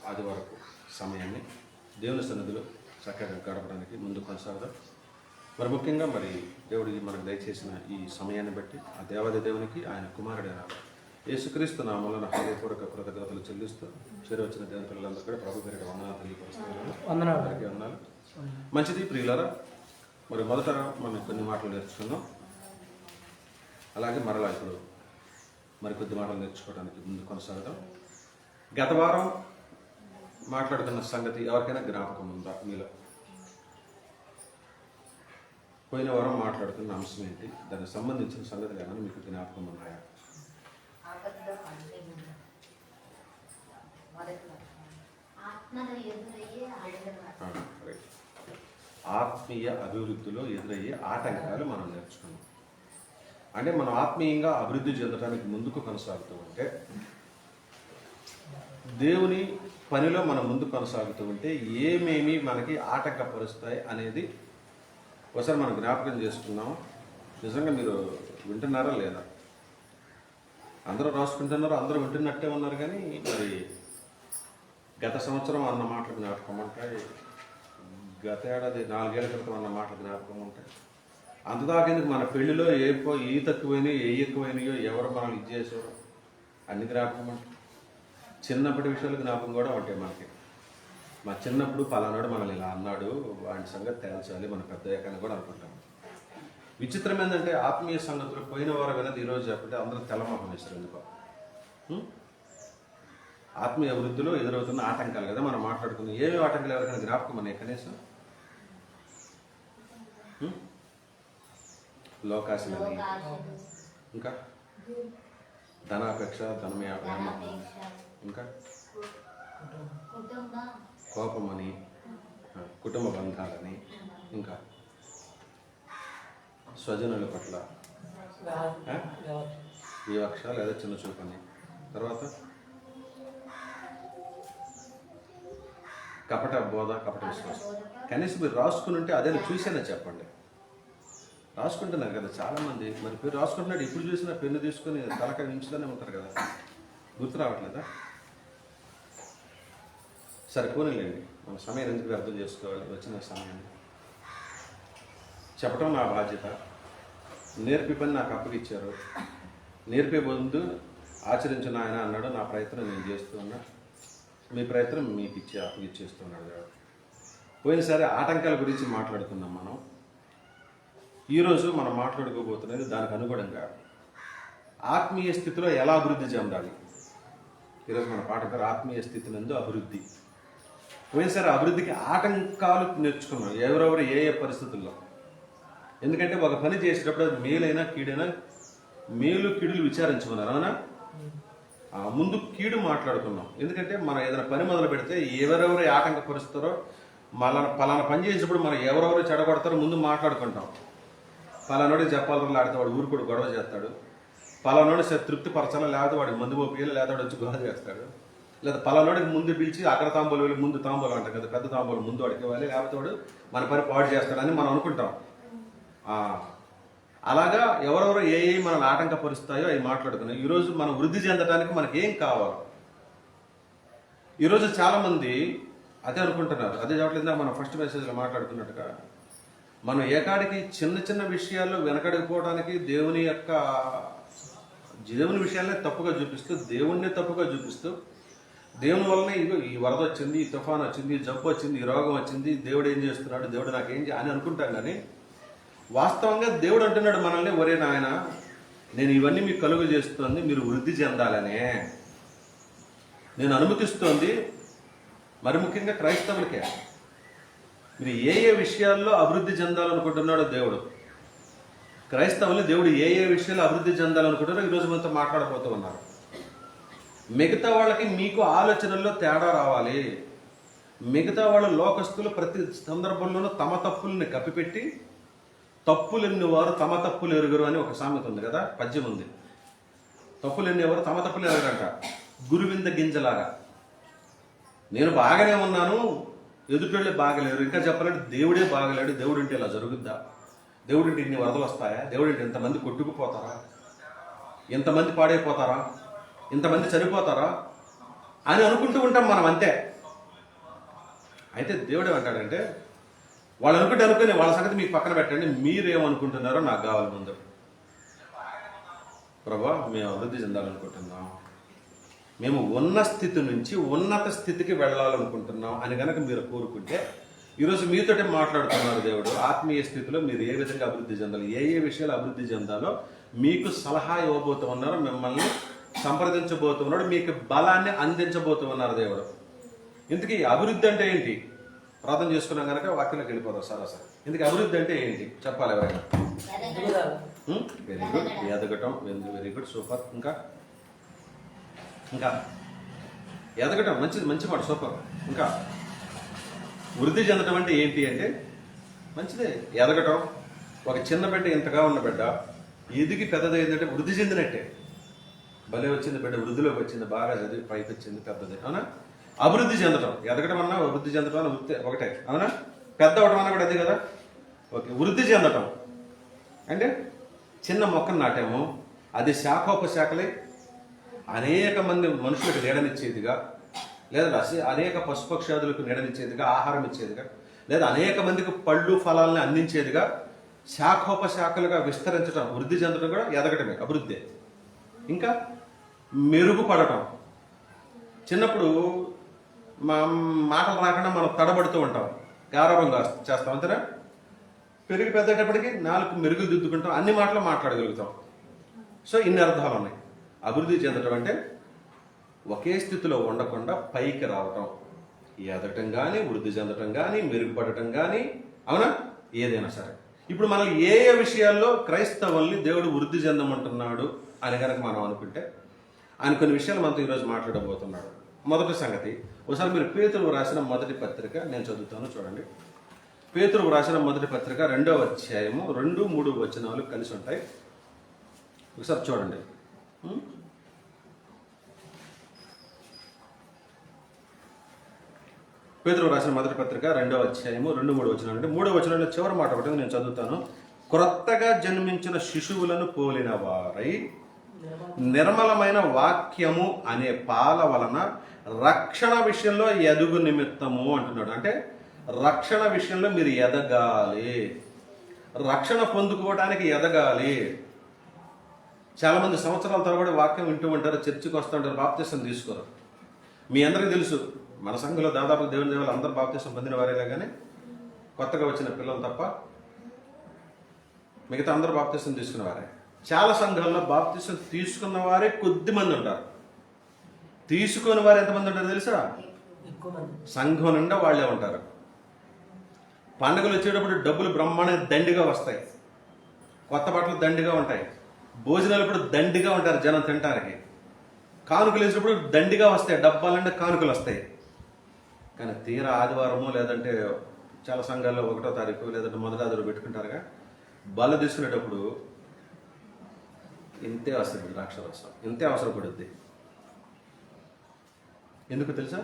ఆది వరకు సమయాన్ని దేవుని సన్నిధిలో చక్కగా గడపడానికి ముందు కొనసాగదాం. మరి ముఖ్యంగా దేవుడి మనకు దయచేసిన ఈ సమయాన్ని బట్టి ఆ దేవాది దేవునికి ఆయన కుమారుడైన యేసుక్రీస్తు నామములో నా హృదయపూర్వక కృతజ్ఞతలు చెల్లిస్తూ వచ్చిన దేవుని పిల్లలందరూ కూడా ప్రభు పేరిట వందనాలు తెలియపరుస్తున్నాను. మంచిది ప్రియులారా, మరి మొదట మనం కొన్ని మాటలు నేర్చుకుందాం. అలాగే మరలా ఇప్పుడు మరికొద్ది మాటలు నేర్చుకోవడానికి ముందు కొనసాగదాం. గత వారం మాట్లాడుతున్న సంగతి ఎవరికైనా జ్ఞాపకం ఉందా మీలో? పోయిన వారం మాట్లాడుతున్న అంశం ఏంటి, దానికి సంబంధించిన సంగతులు ఏమైనా మీకు జ్ఞాపకం ఉన్నాయా? ఆత్మీయ అభివృద్ధిలో ఎదురయ్యే ఆటంకాలు మనం నేర్చుకున్నాం. అంటే మనం ఆత్మీయంగా అభివృద్ధి చెందడానికి ముందుకు కొనసాగుతూ ఉంటే, దేవుని పనిలో మనం ముందుకు కొనసాగుతూ ఉంటే ఏమేమి మనకి ఆటంకపరుస్తాయి అనేది ఒకసారి మనం జ్ఞాపకం చేసుకున్నాం. నిజంగా మీరు వింటున్నారా లేదా? అందరూ రాసుకుంటున్నారు, అందరూ వింటున్నట్టే ఉన్నారు. కానీ మరి గత సంవత్సరం అన్న మాటలు జ్ఞాపకం ఉంటాయి, గత ఏడాది 4 ఏళ్ల క్రితం అన్న మాటలు జ్ఞాపకం ఉంటాయి. అంతదాకెందుకు మన పెళ్లిలో ఏ తక్కువైనాయో ఏ ఎక్కువైనాయో ఎవరు మనల్ని ఇది చేసారో అన్ని జ్ఞాపకం ఉంటాయి. చిన్నప్పటి విషయాలు జ్ఞాపకం కూడా ఉంటాయి మనకి. మా చిన్నప్పుడు పలానాడు మనల్ని ఇలా అన్నాడు, వాటి సంగతి తేల్చాలి మన పెద్ద అయ్యాకని కూడా అనుకుంటాం. విచిత్రం ఏంటంటే ఆత్మీయ సంగతులు పోయిన వారం వినది ఈరోజు చెప్పంటే అందరూ తెల్లమొహం ఇస్తారు. ఎందుకో ఆత్మీయ అభివృద్ధిలో ఎదురవుతున్న ఆటంకాలు కదా మనం మాట్లాడుకున్నాం. ఏమేమి ఆటంకాలు ఎవరికైనా జ్ఞాపకం ఉన్నాయి కనీసం? లోకాశలని, ఇంకా ధనాపేక్ష, ధనమేమ, ఇంకా కోపమని, కుటుంబ బంధాలని, ఇంకా స్వజనుల పట్ల వివక్ష లేదా చిన్న చూపని, తర్వాత కపట బోధ, కపట విశ్వాసం. కనీసం మీరు రాసుకుని ఉంటే అదే చూసేనా చెప్పండి. రాసుకుంటున్నారు కదా చాలామంది. మరి పేరు రాసుకుంటున్నాడు, ఇప్పుడు చూసినా పెన్ను తీసుకుని తలకాయ నించుతూనే ఉంటారు కదా. గుర్తు రావట్లేదా? సరే పోనీలేండి, మన సమయం ఎందుకు అర్థం చేసుకోవాలి. వచ్చిన సమయాన్ని చెప్పడం నా బాధ్యత. నేర్పి పని నాకు అప్పగిచ్చారు, నేర్పే ముందు ఆచరించిన ఆయన అన్నాడు. నా ప్రయత్నం నేను చేస్తూ ఉన్నా, మీ ప్రయత్నం మీకు అప్పగిచ్చేస్తున్నాడు. పోయినసారి ఆటంకాల గురించి మాట్లాడుతున్నాం మనం. ఈరోజు మనం మాట్లాడుకోబోతున్నది దానికి అనుగుణంగా ఆత్మీయ స్థితిలో ఎలా అభివృద్ధి చెందాలి. ఈరోజు మన పాట పేరు ఆత్మీయ స్థితి నందు అభివృద్ధి. పోయినసారి అభివృద్ధికి ఆటంకాలు నేర్చుకున్నాం, ఎవరెవరు ఏ పరిస్థితుల్లో. ఎందుకంటే ఒక పని చేసేటప్పుడు అది మేలైనా కీడైనా మేలు కీడులు విచారించుకున్నారు. అవునా? ముందు కీడు మాట్లాడుకున్నాం. ఎందుకంటే మనం ఏదైనా పని మొదలు పెడితే ఎవరెవరు ఆటంకపరుస్తారో, పలానా పని చేసేటప్పుడు మనం ఎవరెవరు చెడగొడతారో ముందు మాట్లాడుకుంటాం. పలానోడికి చెప్పాలని ఆడితే వాడు ఊరు కూడా గొడవ చేస్తాడు. పలానోడి తృప్తి పరచాలా, లేకపోతే వాడికి మందు పోపియాలి, లేదా వాడు వచ్చి గొడవ చేస్తాడు. లేదా పలానోడికి ముందు పిలిచి అక్కడ తాంబూలు వెళ్ళి ముందు తాంబూలు అంటాం కదా, పెద్ద తాంబూలు ముందు వాడికి ఇవ్వాలి, లేకపోతే వాడు మన పని పాడు చేస్తాడని మనం అనుకుంటాం. అలాగా ఎవరెవరు ఏ మనల్ని ఆటంకపరుస్తాయో అవి మాట్లాడుకున్నాం. ఈరోజు మనం వృద్ధి చెందడానికి మనకి ఏం కావాలి? ఈరోజు చాలామంది అదే అనుకుంటున్నారు. అదే చెప్పట్లేదు, మనం ఫస్ట్ మెసేజ్లో మాట్లాడుకున్నట్టుగా మనం ఏకాడికి చిన్న చిన్న విషయాల్లో వెనకడిపోవడానికి దేవుని విషయాలనే తప్పుగా చూపిస్తూ, దేవుణ్ణే తప్పుగా చూపిస్తూ, దేవుని వల్లనే ఇగో ఈ వరద వచ్చింది, ఈ తుఫాన్ వచ్చింది, ఈ జబ్బు వచ్చింది, ఈ రోగం వచ్చింది, దేవుడు ఏం చేస్తున్నాడు, దేవుడు నాకేం అని అనుకుంటాం. కానీ వాస్తవంగా దేవుడు అంటున్నాడు మనల్ని, ఒరే నాయన నేను ఇవన్నీ మీకు కలుగు చేస్తోంది మీరు వృద్ధి చెందాలనే నేను అనుమతిస్తోంది. మరి ముఖ్యంగా క్రైస్తవులకే. మీరు ఏ విషయాల్లో అభివృద్ధి చెందాలనుకుంటున్నాడో దేవుడు, క్రైస్తవులు దేవుడు ఏ విషయాల్లో అభివృద్ధి చెందాలనుకుంటారో ఈరోజు మనతో మాట్లాడబోతూ ఉన్నారు. మిగతా వాళ్ళకి మీకు ఆలోచనల్లో తేడా రావాలి. మిగతా వాళ్ళ లోకస్తులు ప్రతి సందర్భంలోనూ తమ తప్పుల్ని కప్పిపెట్టి, తప్పులెన్ని వారు తమ తప్పులు ఎరుగరు అని ఒక సామెత ఉంది కదా, పద్యం ఉంది. తప్పులెన్ని వారు తమ తప్పులు ఎరగరంట. గురువింద గింజలాగా నేను బాగానే ఉన్నాను, ఎదుటోళ్ళే బాగలేరు. ఇంకా చెప్పాలంటే దేవుడే బాగలేడు. దేవుడింటే ఇలా జరుగుద్దా? దేవుడింటి ఇన్ని వరదలు వస్తాయా? దేవుడింటి ఇంతమంది కొట్టుకుపోతారా? ఇంతమంది పాడైపోతారా? ఇంతమంది చనిపోతారా అని అనుకుంటూ ఉంటాం మనం. అంతే. అయితే దేవుడు ఏమంటాడంటే వాళ్ళు అనుకుని వాళ్ళ సంగతి మీకు పక్కన పెట్టండి, మీరేమనుకుంటున్నారో నాకు కావాలి ముందు. ప్రభా, మేము అభివృద్ధి చెందాలనుకుంటున్నాం, మేము ఉన్న స్థితి నుంచి ఉన్నత స్థితికి వెళ్ళాలనుకుంటున్నాం అని కనుక మీరు కోరుకుంటే, ఈరోజు మీతోటే మాట్లాడుతున్నారు దేవుడు. ఆత్మీయ స్థితిలో మీరు ఏ విధంగా అభివృద్ధి చెందాలి, ఏ విషయాలు అభివృద్ధి చెందాలో మీకు సలహా ఇవ్వబోతూ ఉన్నారు, మిమ్మల్ని సంప్రదించబోతున్నాడు, మీకు బలాన్ని అందించబోతూ ఉన్నారు దేవుడు. ఇంతకీ అభివృద్ధి అంటే ఏంటి? ప్రార్థన చేసుకున్నాం కనుక వాక్యంలోకి వెళ్ళిపోతాం సరాసరి. ఇందుకు అభివృద్ధి అంటే ఏంటి చెప్పాలి ఎవరైనా? వెరీ గుడ్, ఎదగటం. Very good, super. ఇంకా ఇంకా ఎదగటం, మంచిది, మంచి మాట, సూపర్. ఇంకా వృద్ధి చెందటం అంటే ఏంటి అంటే మంచిదే, ఎదగటం. ఒక చిన్న బిడ్డ, ఇంతగా ఉన్న బిడ్డ ఎదిగి పెద్దదైందంటే వృద్ధి చెందినట్టే. భలే వచ్చింది బిడ్డ, వృద్ధిలోకి వచ్చింది, బాగా చదివి పైకి వచ్చింది, పెద్దది, అవునా? అభివృద్ధి చెందటం, ఎదగటం అన్నా వృద్ధి చెందటం అన్న ఒకటే, అవునా? పెద్ద అవటం అన్నా కూడా అదే కదా. ఓకే, వృద్ధి చెందటం అంటే చిన్న మొక్కను నాటాము, అది శాఖోపశాఖలై అనేక మంది మనుషులకు నీడనిచ్చేదిగా, లేదా అనేక పశుపక్షాదులకు నీడనిచ్చేదిగా, ఆహారం ఇచ్చేదిగా, లేదా అనేక మందికి పళ్ళు ఫలాలను అందించేదిగా, శాఖోపశాఖలుగా విస్తరించడం, వృద్ధి చెందడం కూడా ఎదగటమే, అభివృద్ధి. ఇంకా మెరుగుపడటం. చిన్నప్పుడు మా మాటలు రాకుండా మనం తడబడుతూ ఉంటాం, గారాబంగా చేస్తాం, అంతేనా? పెరిగి పెద్దటప్పటికి 4 మెరుగులు దిద్దుకుంటాం, అన్ని మాటలు మాట్లాడగలుగుతాం. సో ఇన్ని అర్థాలు ఉన్నాయి. అభివృద్ధి చెందటం అంటే ఒకే స్థితిలో ఉండకుండా పైకి రావటం, ఎదగటం కానీ, వృద్ధి చెందటం కానీ, మెరుగుపడటం కానీ, అవునా? ఏదైనా సరే. ఇప్పుడు మనం ఏ విషయాల్లో క్రైస్తవుల్ని దేవుడు వృద్ధి చెందమంటున్నాడు అని కనుక మనం అనుకుంటే, ఆయన కొన్ని విషయాలు మనతో ఈరోజు మాట్లాడబోతున్నాడు. మొదటి సంగతి, ఒకసారి మీరు పేతురు రాసిన మొదటి పత్రిక నేను చదువుతాను, చూడండి. పేతురు రాసిన మొదటి పత్రిక 2వ అధ్యాయము 2, 3 వచనాలు కలిసి ఉంటాయి. ఒకసారి చూడండి. పేతురు రాసిన మొదటి పత్రిక 2వ అధ్యాయము 2, 3 వచనాలు. అంటే 3వ వచనంలో చివరి మాట ఒకటి నేను చదువుతాను. క్రొత్తగా జన్మించిన శిశువులను పోలిన వారై నిర్మలమైన వాక్యము అనే పాల వలన రక్షణ విషయంలో ఎదుగు నిమిత్తము అంటున్నాడు. అంటే రక్షణ విషయంలో మీరు ఎదగాలి, రక్షణ పొందుకోవడానికి ఎదగాలి. చాలా మంది సంవత్సరాల తరబడి వాక్యం వింటూ ఉంటారు, చర్చికి వస్తూ ఉంటారు, బాప్తిసం తీసుకోరు. మీ అందరికీ తెలుసు, మన సంఘంలో దాదాపు దేవుని దేవుళ్ళు అందరూ బాప్తిసం పొందిన వారేలే, కానీ కొత్తగా వచ్చిన పిల్లలు తప్ప మిగతా అందరూ బాప్తిసం తీసుకున్నవారే. చాలా సంఘాల్లో బాప్తిసం తీసుకున్న వారే కొద్ది మంది ఉంటారు, తీసుకుని వారు ఎంతమంది ఉంటారు తెలుసా? సంఘం నిండా వాళ్ళే ఉంటారు. పండుగలు వచ్చేటప్పుడు డబ్బులు బ్రహ్మాండంగా దండిగా వస్తాయి, కొత్త బట్టలు దండిగా ఉంటాయి, భోజనాలు ఇప్పుడు దండిగా ఉంటారు జనం తినడానికి, కానుకలు వేసినప్పుడు దండిగా వస్తాయి, డబ్బాలంటే కానుకలు వస్తాయి. కానీ తీరా ఆదివారము లేదంటే చాలా సంఘాల్లో 1వ తారీఖు లేదంటే మొదటి ఆదివారం పెట్టుకుంటారుగా, బల్ల తీసుకునేటప్పుడు ఇంతే వస్తుంది, ద్రాక్షరసం ఇంతే అవసరపడుద్ది. ఎందుకు తెలుసా?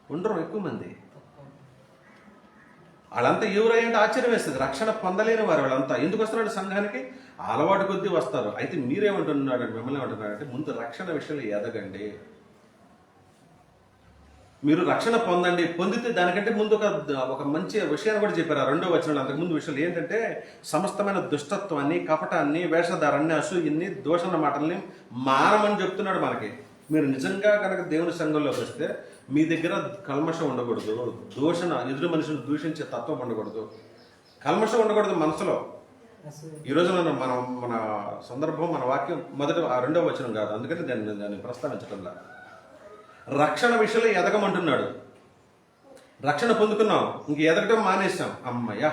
ఉండరు ఎక్కువ మంది. వాళ్ళంతా ఎవరంటే ఆశ్చర్యం వేస్తుంది, రక్షణ పొందలేని వారు వాళ్ళంతా. ఎందుకు వస్తున్నాడు సంఘానికి? అలవాటు కొద్దీ వస్తారు. అయితే మీరేమంటున్నాడు, మిమ్మల్ని ఏమంటున్నాడంటే ముందు రక్షణ విషయంలో ఎదగండి, మీరు రక్షణ పొందండి. పొందితే దానికంటే ముందు ఒక మంచి విషయాన్ని కూడా చెప్పారు 2వ వచనంలో. అంతకుముందు విషయాలు ఏంటంటే సమస్తమైన దుష్టత్వాన్ని, కపటాన్ని, వేషధారాన్ని, అసూయని, దూషణ మాటల్ని మానమని చెప్తున్నాడు మనకి. మీరు నిజంగా కనుక దేవుని సంఘంలోకి వస్తే మీ దగ్గర కల్మషం ఉండకూడదు, దూషణ, ఎదురు మనిషిని దూషించే తత్వం ఉండకూడదు, కల్మషం ఉండకూడదు మనసులో. ఈరోజు మన సందర్భం, మన వాక్యం మొదట 2వ వచనం కాదు, అందుకని దాన్ని ప్రస్తావించటంలా. రక్షణ విషయంలో ఎదగమంటున్నాడు. రక్షణ పొందుకున్నాం, ఇంక ఎదగటం మానేసాం. అమ్మయ్యా,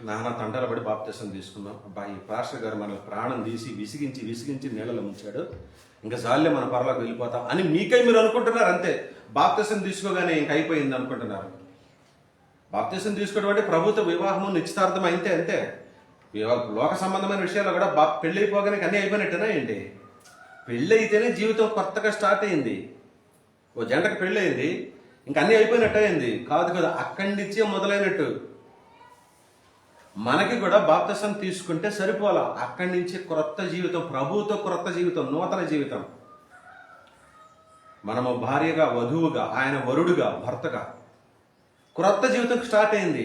నానా తంటాల పడి బాప్తిసం తీసుకున్నాం, అబ్బా ఈ పాస్టర్ గారు మన ప్రాణం తీసి విసిగించి నీళ్ళలో ముంచాడు, ఇంకా జాలే మన పరలోకి వెళ్ళిపోతాం అని మీకై మీరు అనుకుంటున్నారు. అంతే, బాప్తిసం తీసుకోగానే ఇంక అయిపోయింది అనుకుంటున్నారు. బాప్తిసం తీసుకోవడం అంటే ప్రభుత్వ వివాహము, నిశ్చితార్థం అయితే అంతే. లోక సంబంధమైన విషయాల్లో కూడా పెళ్ళి అయిపోగానే అన్నీ అయిపోయినట్టేనా ఏంటి? పెళ్ళి అయితేనే జీవితం కొత్తగా స్టార్ట్ అయింది. ఓ జంటకు పెళ్ళి అయింది, ఇంక అన్నీ అయిపోయినట్టు అయింది కాదు కదా, అక్కడి నుంచే మొదలైనట్టు. మనకి కూడా బాప్తిసం తీసుకుంటే సరిపోలా, అక్కడి నుంచి క్రొత్త జీవితం, ప్రభువుతో క్రొత్త జీవితం, నూతన జీవితం. మనము భార్యగా, వధువుగా, ఆయన వరుడుగా, భర్తగా క్రొత్త జీవితం స్టార్ట్ అయింది.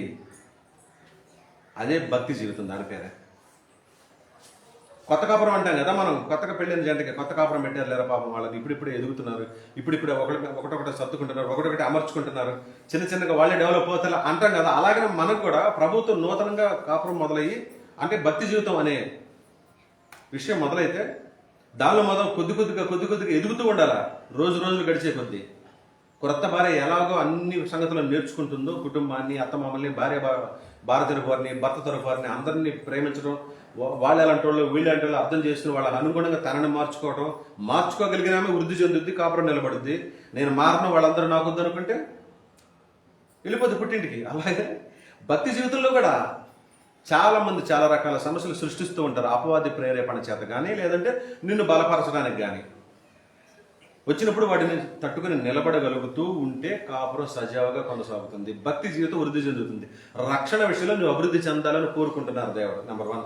అదే భక్తి జీవితం, దాని పేరే. కొత్త కాపురం అంటాం కదా మనం, కొత్తగా పెళ్ళిన జంటకి కొత్త కాపురం పెట్టారు లేరా పాపం, వాళ్ళకి ఇప్పుడిప్పుడే ఎదుగుతున్నారు, ఇప్పుడిప్పుడే ఒకటొకటి సర్దుకుంటున్నారు, ఒకటొకటి అమర్చుకుంటున్నారు, చిన్న చిన్నగా వాళ్ళే డెవలప్ అవుతారు అంటాం కదా. అలాగనే మనకు కూడా ప్రభుత్వం నూతనంగా కాపురం మొదలయ్యి, అంటే భక్తి జీవితం అనే విషయం మొదలైతే దానిలో మొదలు కొద్ది కొద్దిగా ఎదుగుతూ ఉండాలా. రోజులు గడిచే కొద్దీ క్రొత్త భార్య ఎలాగో అన్ని సంగతులను నేర్చుకుంటుందో, కుటుంబాన్ని, అత్తమామల్ని, భార్య తరపు వారిని, భర్త తరపు వారిని అందరినీ ప్రేమించడం, వాళ్ళు ఎలాంటి వాళ్ళు వీళ్ళు అంటే వాళ్ళు అర్థం చేసుకుని వాళ్ళకి అనుగుణంగా తనని మార్చుకోగలిగినామే వృద్ధి చెందుద్ది, కాపురం నిలబడుద్ది. నేను మారను, వాళ్ళందరూ నాకు వద్దు అనుకుంటే వెళ్ళిపోద్ది పుట్టింటికి. అలాగే భక్తి జీవితంలో కూడా చాలా మంది చాలా రకాల సమస్యలు సృష్టిస్తూ ఉంటారు, అపవాది ప్రేరేపణ చేత కానీ, లేదంటే నిన్ను బలపరచడానికి కానీ. వచ్చినప్పుడు వాటిని తట్టుకుని నిలబడగలుగుతూ ఉంటే కాపురం సజావుగా కొనసాగుతుంది, భక్తి జీవితం వృద్ధి చెందుతుంది. రక్షణ విషయంలో నువ్వు అభివృద్ధి చెందాలని కోరుకుంటున్నారు దేవుడు. నెంబర్ 1.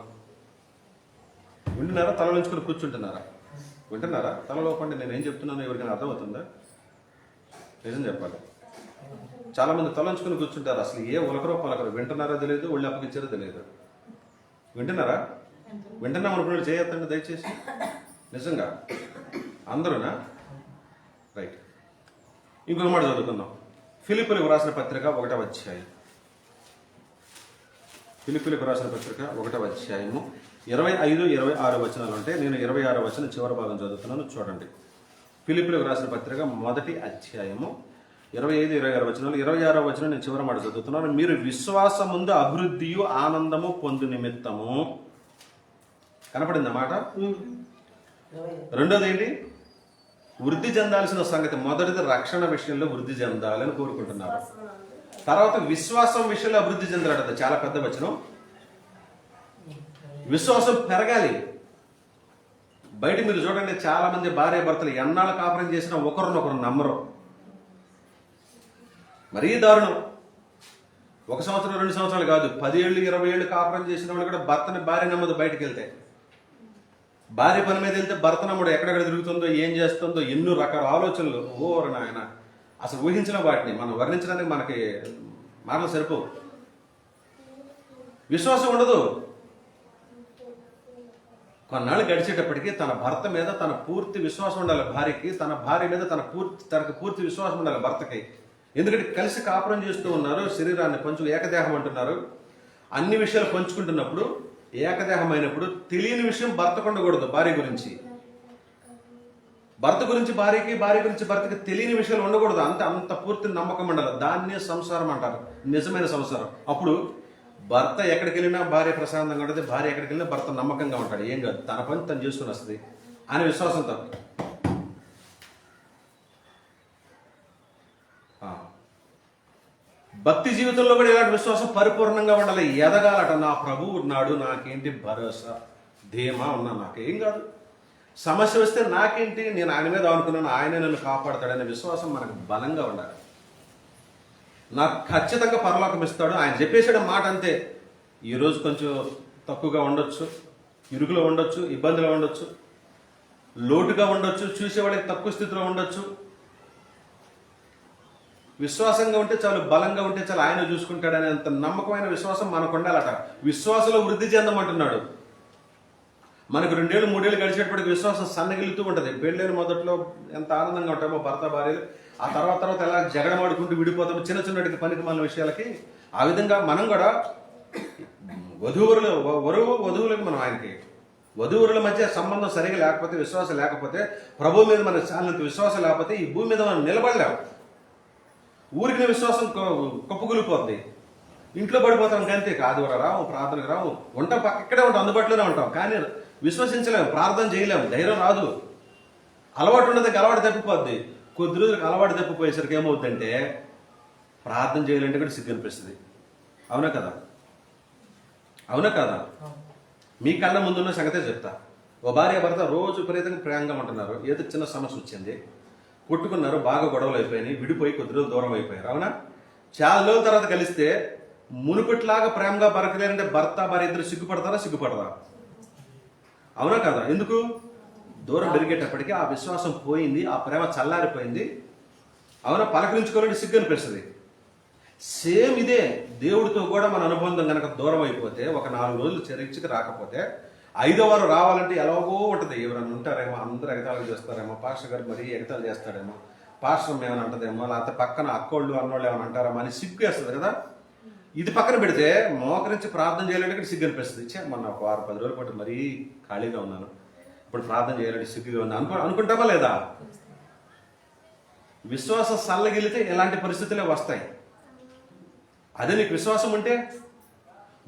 వింటున్నారా? తలలోంచుకుని కూర్చుంటున్నారా? వింటున్నారా? తలలో పండి నేను ఏం చెప్తున్నానో ఎవరికైనా అర్థమవుతుందా? నిజం చెప్పాలి. చాలా మంది తలంచుకుని కూర్చుంటారు, అసలు ఏ ఉలకరో పలకరో, వింటున్నారో తెలియదు, ఒళ్ళు అప్పగించారో తెలియదు. వింటున్నారా? వింటున్నాం అనుకున్నాడు చేయొద్దండి దయచేసి, నిజంగా అందరూనా? రైట్. ఇంకొక మాట చదువుకుందాం. ఫిలిప్పీలకు రాసిన పత్రిక 1వ అధ్యాయం. ఫిలిప్పీలకు రాసిన పత్రిక 1వ అధ్యాయము 25, 26 వచనాలు ఉంటే నేను 26వ వచనం చివరి భాగం చదువుతున్నాను, చూడండి. ఫిలిప్పీలకు రాసిన పత్రిక 1వ అధ్యాయము 25, 26 వచనాలు. 26వ వచనం నేను చివరి మాట చదువుతున్నాను. మీరు విశ్వాసముందు అభివృద్ధియు ఆనందము పొందు నిమిత్తము. కనపడింది అన్నమాట. రెండోది ఏంటి? వృద్ధి చెందాల్సిన సంగతి. మొదటిది రక్షణ విషయంలో వృద్ధి చెందాలని కోరుకుంటున్నారు. తర్వాత విశ్వాసం విషయంలో అభివృద్ధి చెందాలట. చాలా పెద్ద వచనం. విశ్వాసం పెరగాలి. బయట మీరు చూడండి, చాలా మంది భార్య భర్తలు ఎన్నాళ్ళు కాపురం చేసినా ఒకరినొకరు నమ్మరు. మరీ దారుణం. 1 సంవత్సరం 2 సంవత్సరాలు కాదు, 10 ఏళ్ళు 20 ఏళ్ళు కాపురం చేసిన వాళ్ళు కూడా భర్తని భార్య నమ్మదు. బయటకు వెళ్తే భార్య పని మీద వెళ్తే భర్త నమ్మడు, ఎక్కడెక్కడ తిరుగుతుందో, ఏం చేస్తుందో, ఎన్నో రకాల ఆలోచనలు. ఓరు నాయన, అసలు ఊహించిన వాటిని మనం వర్ణించడానికి మనకి మాటలు సరిపోవు. విశ్వాసం ఉండదు. కొన్నాళ్ళు గడిచేటప్పటికి తన భర్త మీద తన పూర్తి విశ్వాసం ఉండాలి భార్యకి, తన భార్య మీద తనకు పూర్తి విశ్వాసం ఉండాలి భర్తకి. ఎందుకంటే కలిసి కాపురం చేస్తూ ఉన్నారు, శరీరాన్ని ఏకదేహం అంటున్నారు. అన్ని విషయాలు పంచుకుంటున్నప్పుడు, ఏకదేహం అయినప్పుడు తెలియని విషయం భర్తకు ఉండకూడదు. భార్య గురించి భర్త గురించి భార్యకి, భార్య గురించి భర్తకి తెలియని విషయాలు ఉండకూడదు. అంత పూర్తి నమ్మకం ఉండాలి. దాన్నే సంసారం అంటారు, నిజమైన సంసారం. అప్పుడు భర్త ఎక్కడికి వెళ్ళినా భార్య ప్రశాంతంగా ఉంటుంది, భార్య ఎక్కడికి వెళ్ళినా భర్త నమ్మకంగా ఉంటాడు. ఏం కాదు, తన పని తను చేసుకుని వస్తుంది అనే విశ్వాసంతో. భక్తి జీవితంలో కూడా ఇలాంటి విశ్వాసం పరిపూర్ణంగా ఉండాలి. ఎదగాలట. నా ప్రభువు ఉన్నాడు, నాకేంటి భరోసా, ధీమా ఉన్నా, నాకేం కాదు. సమస్య వస్తే నాకేంటి, నేను ఆయన మీద అనుకున్నాను, ఆయన నన్ను కాపాడతాడనే విశ్వాసం మనకు బలంగా ఉండాలి. నాకు ఖచ్చితంగా పరలోకం ఇస్తాడు, ఆయన చెప్పేసాడు మాట అంతే. ఈరోజు కొంచెం తక్కువగా ఉండొచ్చు, ఇరుకులో ఉండొచ్చు, ఇబ్బందిలో ఉండొచ్చు, లోటుగా ఉండొచ్చు, చూసేవాళ్ళకి తక్కువ స్థితిలో ఉండొచ్చు. విశ్వాసంగా ఉంటే చాలు, బలంగా ఉంటే చాలు, ఆయన చూసుకుంటాడనే అంత నమ్మకమైన విశ్వాసం మనకు ఉండాలట. విశ్వాసంలో వృద్ధి చెందమంటున్నాడు. మనకు 2 ఏళ్ళు 3 ఏళ్ళు గడిచేటప్పటికి విశ్వాసం సన్నగిలుతూ ఉంటుంది. పెళ్ళైన మొదట్లో ఎంత ఆనందంగా ఉంటామో భర్త భార్యలు, ఆ తర్వాత ఎలా జగడమాడుకుంటూ విడిపోతాము చిన్న చిన్నటికి పనికి మన విషయాలకి. ఆ విధంగా మనం కూడా వధువులకు మనం ఆయనకి వధువుల మధ్య సంబంధం సరిగా లేకపోతే, విశ్వాసం లేకపోతే, ప్రభు మీద మనకు చాలినంత విశ్వాసం లేకపోతే ఈ భూమి మీద మనం నిలబడలేము. ఊరికి విశ్వాసం కప్పుకూలిపోద్ది, ఇంట్లో పడిపోతాం. అంతే, ఆదివారం రాము, ప్రార్థనకు రాము, ఉంటాం, ఇక్కడే ఉంటాం, అందుబాటులోనే ఉంటాం, కానీ విశ్వసించలేము, ప్రార్థన చేయలేము, ధైర్యం రాదు. అలవాటు ఉండదు, అలవాటు తప్పిపోద్ది. కొద్ది రోజులకు అలవాటు తప్పిపోయేసరికి ఏమవుతుందంటే ప్రార్థన చేయాలంటే కూడా సిగ్గు అనిపిస్తుంది. అవునా కదా? అవునా కదా? మీ కళ్ళ ముందున్న సంగతే చెప్తా. ఓ భార్య భర్త రోజు విపరీతంగా ప్రేమగా ఉంటున్నారు. ఏదో చిన్న సమస్య వచ్చింది, కొట్టుకున్నారు, బాగా గొడవలు అయిపోయినాయి, విడిపోయి కొద్ది రోజులు దూరం అయిపోయారు. అవునా? చాలా రోజుల తర్వాత కలిస్తే మునుపటిలాగా ప్రేమగా బరకలేరంటే భర్త భార్య ఇద్దరు సిగ్గుపడరా? అవునా కదా? ఎందుకు? దూరం పెరిగేటప్పటికీ ఆ విశ్వాసం పోయింది, ఆ ప్రేమ చల్లారిపోయింది. అవునా? పలకరించుకోవాలంటే సిగ్గు అనిపిస్తుంది. సేమ్ ఇదే. దేవుడితో కూడా మన అనుబంధం కనుక దూరం అయిపోతే, ఒక 4 రోజులు చర్చకి రాకపోతే 5వ వారం రావాలంటే ఎలాగో ఉంటుంది. ఎవరైనా ఉంటారేమో, అందరూ ఎగతాళి చేస్తారేమో, పాస్టర్ గారు మరీ ఎగతాళి చేస్తాడేమో, పాస్టర్ ఏమైనా అంటదేమో, లేకపోతే పక్కన అక్కోళ్ళు అన్నోళ్ళు ఏమైనా అంటారేమో అని సిగ్గు వేస్తుంది కదా. ఇది పక్కన పెడితే మోకరించి ప్రార్థన చేయాలంటే సిగ్గు అనిపిస్తుంది. మొన్న ఒక 10 రోజుల పాటు మరీ ఖాళీగా ఉన్నాను, ఇప్పుడు ప్రార్థన చేయాలంటే సిగ్గుగా ఉన్నాను అనుకుంటామా లేదా? విశ్వాసం సల్లగిలితే ఇలాంటి పరిస్థితులే వస్తాయి. అదే నీకు విశ్వాసం ఉంటే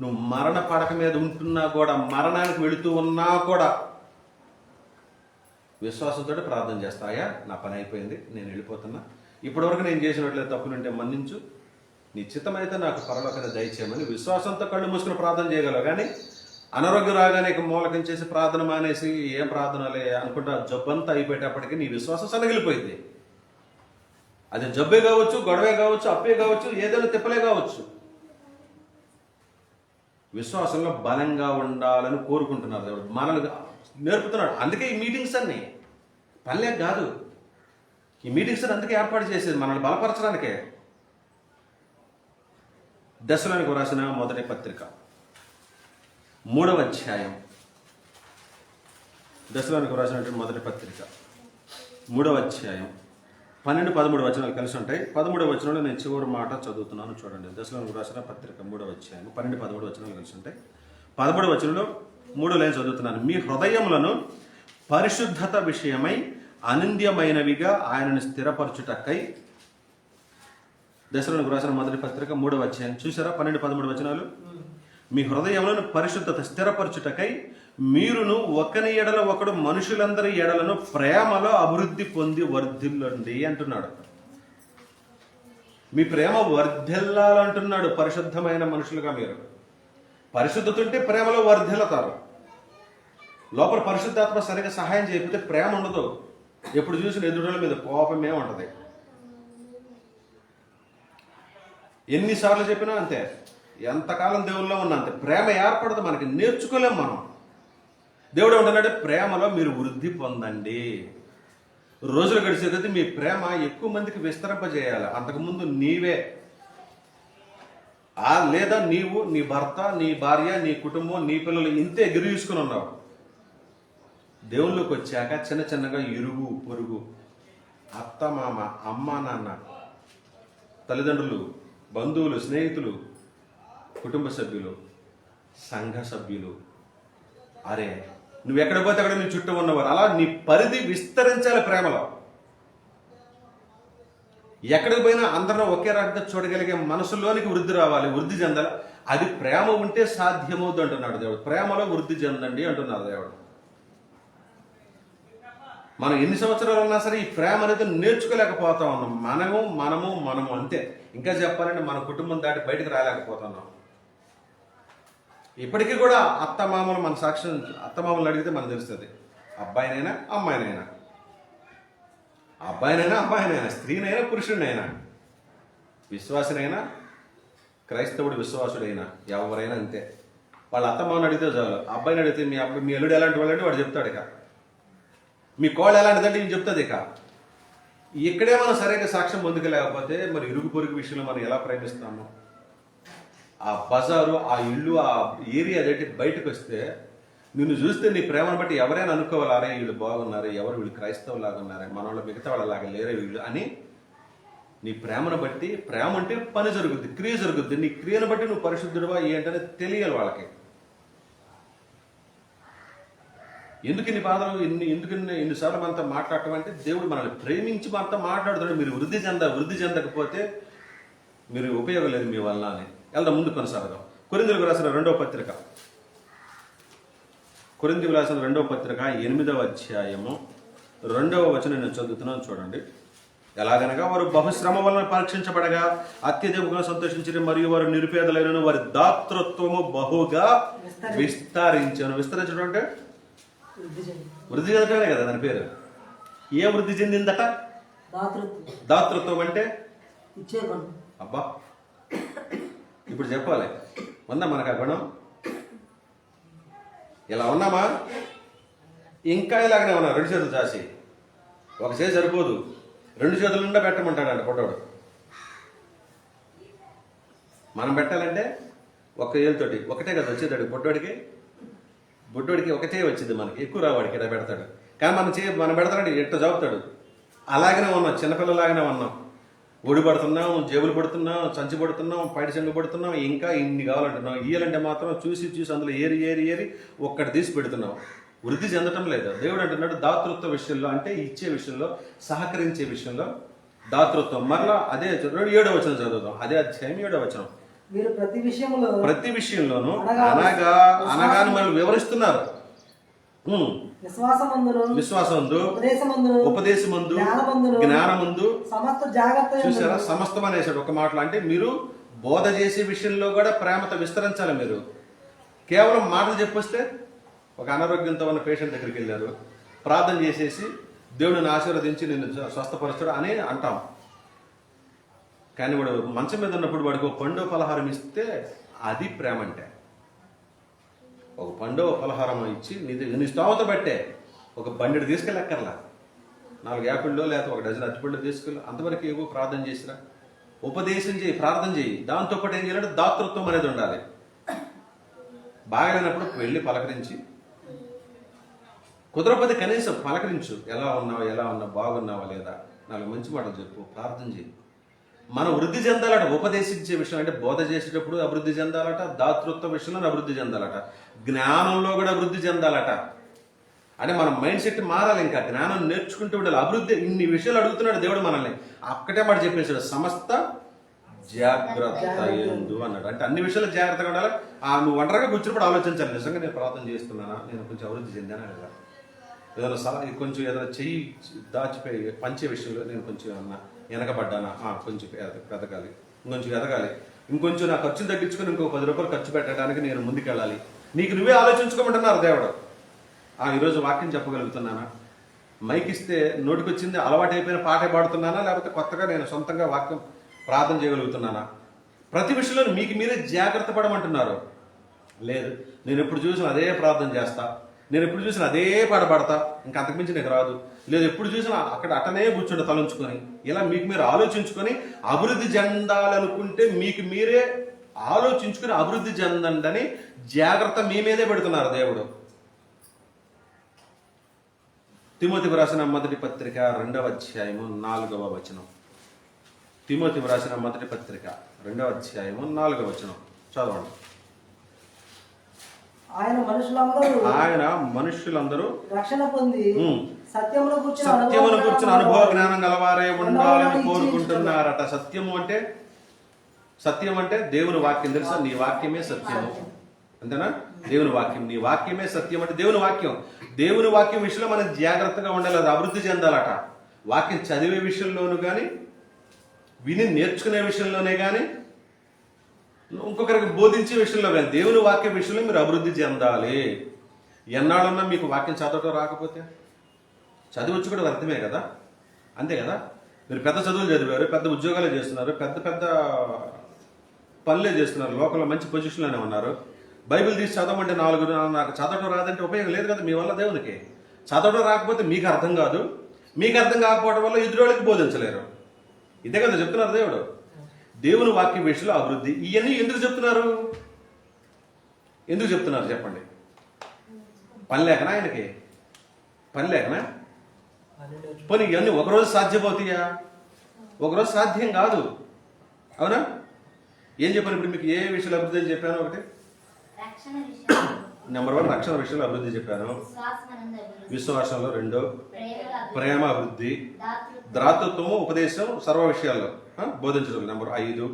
నువ్వు మరణ పడక మీద ఉంటున్నా కూడా, మరణానికి వెళుతూ ఉన్నా కూడా విశ్వాసంతో ప్రార్థన చేస్తాయా, నా పని అయిపోయింది, నేను వెళ్ళిపోతున్నా, ఇప్పటివరకు నేను చేసినట్లయితే తప్పులుంటే మన్నించు, నీ చిత్తమైతే నాకు పరలోకాన్ని దయచేయమని విశ్వాసంతో కళ్ళు మూసుకుని ప్రార్థన చేయగలవు. కానీ అనారోగ్యం రాగానే మూలకం చేసి ప్రార్థన మానేసి ఏం ప్రార్థనలే అనుకుంటా జబ్బంతా అయిపోయేటప్పటికీ నీ విశ్వాసం సన్నగిలిపోయింది. అది జబ్బే కావచ్చు, గొడవే కావచ్చు, అప్పే కావచ్చు, ఏదైనా తిప్పలే కావచ్చు. విశ్వాసంలో బలంగా ఉండాలని కోరుకుంటున్నారు దేవుడు, మనల్ని నేర్పుతున్నాడు. అందుకే ఈ మీటింగ్స్ అన్ని పల్లె కాదు, ఈ మీటింగ్స్ అందుకే ఏర్పాటు చేసేది మనల్ని బలపరచడానికే. దశలోనికి రాసిన మొదటి పత్రిక 3వ అధ్యాయం, దశలోనికి రాసినటువంటి మొదటి పత్రిక 3వ అధ్యాయం 12-13 వచనాలు కలిసి ఉంటాయి. 13వ వచనంలో నేను చివరి మాట చదువుతున్నాను చూడండి. దశలోనికి రాసిన పత్రిక 3వ అధ్యాయం 12-13 వచనాలు కలిసి ఉంటాయి. 13వ వచనంలో 3 లైన్ చదువుతున్నాను. మీ హృదయములను పరిశుద్ధత విషయమై అనింద్యమైనవిగా ఆయనను స్థిరపరచుటకై. దశలోనికి రాసిన మొదటి పత్రిక 3వ అధ్యాయం చూసారా, 12-13 వచనాలు. మీ హృదయములను పరిశుద్ధత స్థిరపరచుటకై మీరును ఒకని ఎడల ఒకడు మనుషులందరి ఎడలను ప్రేమలో అభివృద్ధి పొంది వర్ధిల్లండి అంటున్నాడు. మీ ప్రేమ వర్ధిల్లాలంటున్నాడు. పరిశుద్ధమైన మనుషులుగా మీరు పరిశుద్ధత ఉంటే ప్రేమలో వర్ధిల్లుతారు. లోపల పరిశుద్ధాత్మ సరిగా సహాయం చేయకపోతే ప్రేమ ఉండదు. ఎప్పుడు చూసిన ఎదురుల మీద కోపమే ఉంటుంది. ఎన్నిసార్లు చెప్పినా అంతే, ఎంతకాలం దేవుల్లో ఉన్నా అంతే, ప్రేమ ఏర్పడదు మనకి, నేర్చుకోలేం మనం. దేవుడు ఏమంటున్నాడు, ప్రేమలో మీరు వృద్ధి పొందండి. రోజులు గడిచే కొద్దీ మీ ప్రేమ ఎక్కువ మందికి విస్తరింపజేయాలి. అంతకుముందు నీవే లేదా నీవు, నీ భర్త, నీ భార్య, నీ కుటుంబం, నీ పిల్లలు ఇంతే గిరిగీసుకుని ఉన్నావు. దేవుళ్ళకి వచ్చాక చిన్న చిన్నగా ఇరుగు పొరుగు, అత్త మామ, అమ్మ నాన్న, తల్లిదండ్రులు, బంధువులు, స్నేహితులు, కుటుంబ సభ్యులు, సంఘ సభ్యులు, అరే నువ్వు ఎక్కడ పోతే అక్కడ నీ చుట్టూ ఉన్నవారు, అలా నీ పరిధి విస్తరించాలి ప్రేమలో. ఎక్కడికి పోయినా అందరిలో ఒకే రకంగా చూడగలిగే మనసులోనికి వృద్ధి రావాలి, వృద్ధి చెందాలి. అది ప్రేమ ఉంటే సాధ్యమవుద్ది అంటున్నాడు దేవుడు. ప్రేమలో వృద్ధి చెందండి అంటున్నారు దేవుడు. మనం ఎన్ని సంవత్సరాలు ఉన్నా సరే ఈ ప్రేమ అనేది నేర్చుకోలేకపోతా ఉన్నాం. మనము అంతే. ఇంకా చెప్పాలంటే మన కుటుంబం దాటి బయటకు రాలేకపోతున్నాం. ఇప్పటికీ కూడా అత్తమామలు మన సాక్ష్యం, అత్తమామలు అడిగితే మనకు తెలుస్తుంది. అబ్బాయినైనా అమ్మాయినైనా, అబ్బాయినైనా, స్త్రీనైనా పురుషుడినైనా, విశ్వాసునైనా క్రైస్తవుడు విశ్వాసుడైనా ఎవరైనా అంతే. వాళ్ళ అత్తమామని అడిగితే చాలు. అబ్బాయిని అడిగితే మీ అల్లుడు ఎలాంటి వాళ్ళంటే వాడు చెప్తాడు. ఇక మీ కోళ్ళ ఎలాంటిదంటే ఈయన చెప్తుంది. ఇక ఇక్కడే మనం సరైన సాక్ష్యం పొందుకోలేకపోతే మరి ఇరుగు పొరుగు విషయంలో మనం ఎలా ప్రేమిస్తాము? ఆ బజారు, ఆ ఇల్లు, ఆ ఏరియా దాటి బయటకు వస్తే నిన్ను చూస్తే నీ ప్రేమను బట్టి ఎవరైనా అనుకోవాలరే వీళ్ళు బాగున్నారు, ఎవరు వీళ్ళు క్రైస్తవులాగా ఉన్నారే, మన వాళ్ళు మిగతా వాళ్ళలాగా లేరే వీళ్ళు అని. నీ ప్రేమను బట్టి, ప్రేమ అంటే పని జరుగుద్ది, క్రియ జరుగుద్ది. నీ క్రియను బట్టి నువ్వు పరిశుద్ధుడువా ఏంటనే తెలియాలి వాళ్ళకి. ఎందుకు ఇన్ని బాధలు, ఎన్నిసార్లు మనతో మాట్లాడటం అంటే దేవుడు మనల్ని ప్రేమించి మనతో మాట్లాడుతున్నాడు. మీరు వృద్ధి చెందకపోతే మీరు ఉపయోగం లేదు మీ వల్ల అని. వెళ్దాం, ముందు కొనసాగదాం. కొరింథీయులకు రాసిన 2వ పత్రిక, కొరింథీయులకు రాసిన 2వ పత్రిక 8వ అధ్యాయము 2వ వచనం నేను చదువుతున్నాను చూడండి. ఎలాగనగా వారు బహుశ్రమ వలన పరీక్షించబడగా అత్యధికంగా సంతోషించారు, మరియు వారు నిరుపేదలైనను వారి దాతృత్వము బహుగా విస్తరించను. విస్తరించడం అంటే వృద్ధి చెందటమే కదా దాని పేరు. ఏ వృద్ధి చెందిందట? దాతృత్వం అంటే అబ్బా, ఇప్పుడు చెప్పాలి. ఉందా మనకు ఆ గుణం? ఇలా ఉన్నామా? ఇంకా ఇలాగనే ఉన్నా. 2 చేతులు చాసి, ఒక చేతి సరిపోదు, 2 చేతుల నిండా పెట్టమంటాడంట కొట్టోడు. మనం పెట్టాలంటే ఒక్క ఏళ్ళతోటి ఒకటే కదా వచ్చేదాడు బుడ్డోడికి ఒకటే వచ్చింది, మనకి ఎక్కువ రావాడికి ఇలా పెడతాడు. కానీ మనం పెడతాడు ఎట్ట జాపుతాడు. అలాగనే ఉన్నాం, చిన్నపిల్లలాగానే ఉన్నాం. ఒడి పడుతున్నాం, జేబులు పడుతున్నాం, సంచి పడుతున్నాం, పైడి చెంగు పడుతున్నాం, ఇంకా ఇన్ని కావాలంటున్నాం. ఇయ్యాలంటే మాత్రం చూసి అందులో ఏరి ఒక్కటి తీసి పెడుతున్నాం. వృద్ధి చెందటం లేదు. దేవుడు అంటున్నాడు దాతృత్వ విషయంలో, అంటే ఇచ్చే విషయంలో, సహకరించే విషయంలో దాతృత్వం. మరలా అదే 7వ వచనం చదువుదాం. అదే అధ్యాయం 7వ వచనం. మీరు ప్రతి విషయంలోనూ అనగాను మనం వివరిస్తున్నారు. విశ్వాసమందు, ఉపదేశమందు, జ్ఞానమందు, చూసారా సమస్తం అనేసాడు ఒక మాటలో. అంటే మీరు బోధ చేసే విషయంలో కూడా ప్రేమతో విస్తరించాలి. మీరు కేవలం మాటలు చెప్పొస్తే, ఒక అనారోగ్యంతో ఉన్న పేషెంట్ దగ్గరికి వెళ్ళారు, ప్రార్థన చేసేసి దేవుడిని ఆశీర్వదించి నిన్ను స్వస్థపరుస్తాడు అని అంటాం. కానీ వాడు మంచం మీద ఉన్నప్పుడు వాడికి ఒక పండు పలహారం ఇస్తే అది ప్రేమ. అంటే ఒక పండు పలహారం ఇచ్చి నీ స్తోమత బట్టే ఒక బండిని తీసుకెళ్ళక్కర్లా, 4 యాపిల్లో లేకపోతే 1 డజన్ అరటిపళ్ళు తీసుకెళ్ళి అంతవరకు ఏవో ప్రార్థన చేసిరా. ఉపదేశం చేయి, ప్రార్థన చేయి. దాంతోపాటు ఏం చేయాలంటే దాతృత్వం అనేది ఉండాలి. బాగాలేనప్పుడు వెళ్ళి పలకరించి, కుదరకపోతే కనీసం పలకరించు. ఎలా ఉన్నావు, బాగున్నావా లేదా, 4 మంచి మాటలు చెప్పు, ప్రార్థన చేయి. మనం వృద్ధి చెందాలట. ఉపదేశించే విషయం అంటే బోధ చేసేటప్పుడు అభివృద్ధి చెందాలట, దాతృత్వ విషయంలో అభివృద్ధి చెందాలట, జ్ఞానంలో కూడా అభివృద్ధి చెందాలట. అంటే మన మైండ్ సెట్ మారాలి. ఇంకా జ్ఞానం నేర్చుకుంటూ ఉండాలి. అభివృద్ధి ఇన్ని విషయాలు అడుగుతున్నాడు దేవుడు మనల్ని. ఒక్కటే మాట చెప్పేశాడు, సమస్త జాగ్రత్త ఎందు అన్నాడు. అంటే అన్ని విషయాలు జాగ్రత్తగా ఉండాలి. నువ్వు ఒంటరిగా కూర్చున్నప్పుడు ఆలోచించాలి, నిజంగా నేను ప్రార్థన చేస్తున్నానా, నేను కొంచెం అభివృద్ధి చెందానా లేదా, కొంచెం ఏదైనా చెయ్యి దాచిపోయి పంచే విషయంలో నేను కొంచెం ఏమన్నా వెనకబడ్డానా, కొంచెం ఎదగాలి, ఇంకొంచెం నా ఖర్చులు తగ్గించుకొని ఇంకో 10 రూపాయలు ఖర్చు పెట్టడానికి నేను ముందుకెళ్ళాలి. నీకు నువ్వే ఆలోచించుకోమంటున్నారు దేవుడు. ఈరోజు వాక్యం చెప్పగలుగుతున్నానా, మైక్ ఇస్తే నోటికొచ్చింది అలవాటు అయిపోయిన పాటే పాడుతున్నానా, లేకపోతే కొత్తగా నేను సొంతంగా వాక్యం ప్రార్థన చేయగలుగుతున్నానా? ప్రతి విషయంలో మీకు మీరే జాగ్రత్త పడమంటున్నారు. లేదు, నేను ఎప్పుడు చూసినా అదే ప్రార్థన చేస్తా, నేను ఎప్పుడు చూసినా అదే పాట పాడతా, ఇంకా అంతకుమించి నాకు రాదు. లేదు, ఎప్పుడు చూసినా అక్కడ అటనే కూర్చుంటే తలంచుకొని, ఇలా మీకు మీరు ఆలోచించుకొని అభివృద్ధి చెందాలనుకుంటే మీకు మీరే ఆలోచించుకుని అభివృద్ధి చెందండి. జాగ్రత్త మీ మీదే పెడుతున్నారు దేవుడు. తిమోతికి రాసిన మొదటి పత్రిక 2వ అధ్యాయము 4వ వచనం. తిమోతికి రాసిన మొదటి పత్రిక 2వ అధ్యాయము 4వ వచనం చదవండి. ఆయన మనుషులందరూ రక్షణ పొంది సత్యమును కూర్చుని అనుభవ జ్ఞానం గలవారే ఉండాలని కోరుకుంటున్నారట. సత్యం అంటే దేవుని వాక్యం. తెలుసా, నీ వాక్యమే సత్యము, అంతేనా? దేవుని వాక్యం, నీ వాక్యమే సత్యం అంటే దేవుని వాక్యం విషయంలో మనం జాగ్రత్తగా ఉండాలి. అది అభివృద్ధి చెందాలట. వాక్యం చదివే విషయంలోనూ కానీ, విని నేర్చుకునే విషయంలోనే కానీ, ఇంకొకరికి బోధించే విషయంలో కానీ, దేవుని వాక్య విషయంలో మీరు అభివృద్ధి చెందాలి. ఎన్నాళ్ళన్నా మీకు వాక్యం చదవటం రాకపోతే చదివచ్చు కూడా అర్థమే కదా, అంతే కదా. మీరు పెద్ద చదువులు చదివారు, పెద్ద ఉద్యోగాలు చేస్తున్నారు, పెద్ద పనులే చేస్తున్నారు, లోకంలో మంచి పొజిషన్లోనే ఉన్నారు. బైబిల్ తీసి చదవమంటే నాకు చదవటం రాదంటే ఉపయోగం లేదు కదా మీ వల్ల. దేవునికి చదవడం రాకపోతే మీకు అర్థం కాదు, మీకు అర్థం కాకపోవడం వల్ల ఎదురోళ్ళకి బోధించలేరు. ఇదే కదా చెప్తున్నారు దేవుడు. దేవుని వాక్య విషయంలో అభివృద్ధి. ఇవన్నీ ఎందుకు చెప్తున్నారు చెప్పండి? పని లేకనా? ఆయనకి పని లేకనా? పోనీ ఇవన్నీ ఒకరోజు సాధ్యమవుతాయా? ఒకరోజు సాధ్యం కాదు, అవునా? ఏం చెప్పాను ఇప్పుడు మీకు? ఏ విషయంలో అభివృద్ధి అని చెప్పాను? ఒకటి నెంబర్ 1 రక్షణ విషయంలో అభివృద్ధి చెప్పాను. విశ్వాసంలో 2 ప్రేమ అభివృద్ధి, దాతృత్వము, ఉపదేశం, సర్వ విషయాల్లో బోధించడం నెంబర్ 5.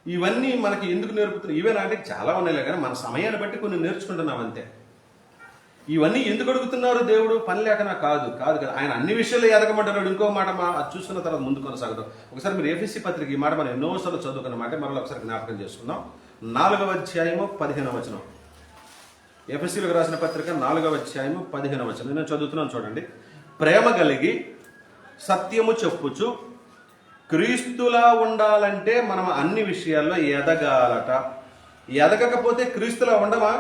ఇవన్నీ మనకి ఎందుకు నేర్పుతున్నాయి? ఇవేనా అంటే చాలా ఉన్నాయిలే, కానీ మన సమయాన్ని బట్టి కొన్ని నేర్చుకుంటున్నాం అంతే. ఇవన్నీ ఎందుకు అడుగుతున్నారు దేవుడు? పని లేకనా? కాదు కదా. ఆయన అన్ని విషయాల్లో ఎదగమంటున్నాడు. ఇంకో మాట అది చూసుకున్న తర్వాత ముందు కొనసాగుతాం. ఒకసారి మీరు ఎఫెసీ పత్రిక, ఈ మాట మనం ఎన్నోసార్లు చదువుకున్న మాట మరొక ఒకసారి జ్ఞాపకం చేసుకుందాం. 4వ అధ్యాయము 15వ వచనం. ఎఫెసీలకు రాసిన పత్రిక 4వ అధ్యాయము 15వ వచనం నేను చదువుతున్నాను, చూడండి. ప్రేమ కలిగి సత్యము చెప్పుచు క్రీస్తులా ఉండాలంటే మనం అన్ని విషయాల్లో ఎదగాలట. ఎదగకపోతే క్రీస్తులా ఉండమా?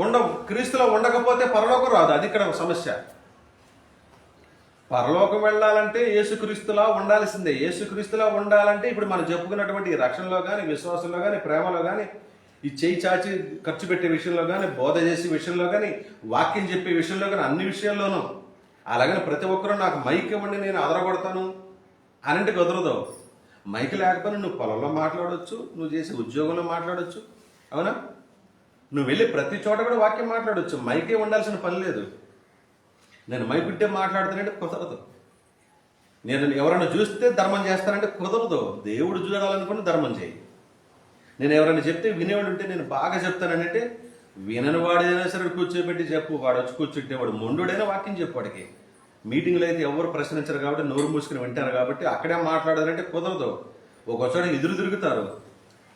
ఉండవు. క్రీస్తులో ఉండకపోతే పరలోకం రాదు. అది ఇక్కడ సమస్య. పరలోకం వెళ్ళాలంటే యేసుక్రీస్తులా ఉండాల్సిందే. యేసుక్రీస్తులా ఉండాలంటే ఇప్పుడు మనం చెప్పుకున్నటువంటి ఈ రక్షణలో కానీ, విశ్వాసంలో కానీ, ప్రేమలో కానీ, ఈ చేయి చాచి ఖర్చు పెట్టే విషయంలో కానీ, బోధ చేసే విషయంలో కానీ, వాక్యం చెప్పే విషయంలో కానీ, అన్ని విషయాల్లోనూ అలాగని ప్రతి ఒక్కరూ నాకు మైక్ ఇవ్వండి నేను అదరగొడతాను అనంటే కుదరదు. మైక్ లేకపోయినా నువ్వు పొలంలో మాట్లాడవచ్చు, నువ్వు చేసే ఉద్యోగంలో మాట్లాడవచ్చు, అవునా? నువ్వు వెళ్ళి ప్రతి చోట కూడా వాక్యం మాట్లాడవచ్చు. మైకే ఉండాల్సిన పని లేదు. నేను మైక్ ఉంటే మాట్లాడుతానంటే కుదరదు. నేను ఎవరైనా చూస్తే ధర్మం చేస్తానంటే కుదరదు. దేవుడు చూడాలనుకుని ధర్మం చేయి. నేను ఎవరైనా చెప్తే వినేవాడు ఉంటే నేను బాగా చెప్తానంటే వినని వాడైనా సరే కూర్చోబెట్టి చెప్పు. వాడు వచ్చి కూర్చుంటే వాడు మొండుడైనా వాక్యం చెప్పు. వాడికి మీటింగ్లో అయితే ఎవరు ప్రశ్నించరు కాబట్టి నోరు మూసుకుని వింటారు కాబట్టి అక్కడే మాట్లాడాలంటే కుదరదు. ఒక్కొచ్చోట ఎదురు తిరుగుతారు,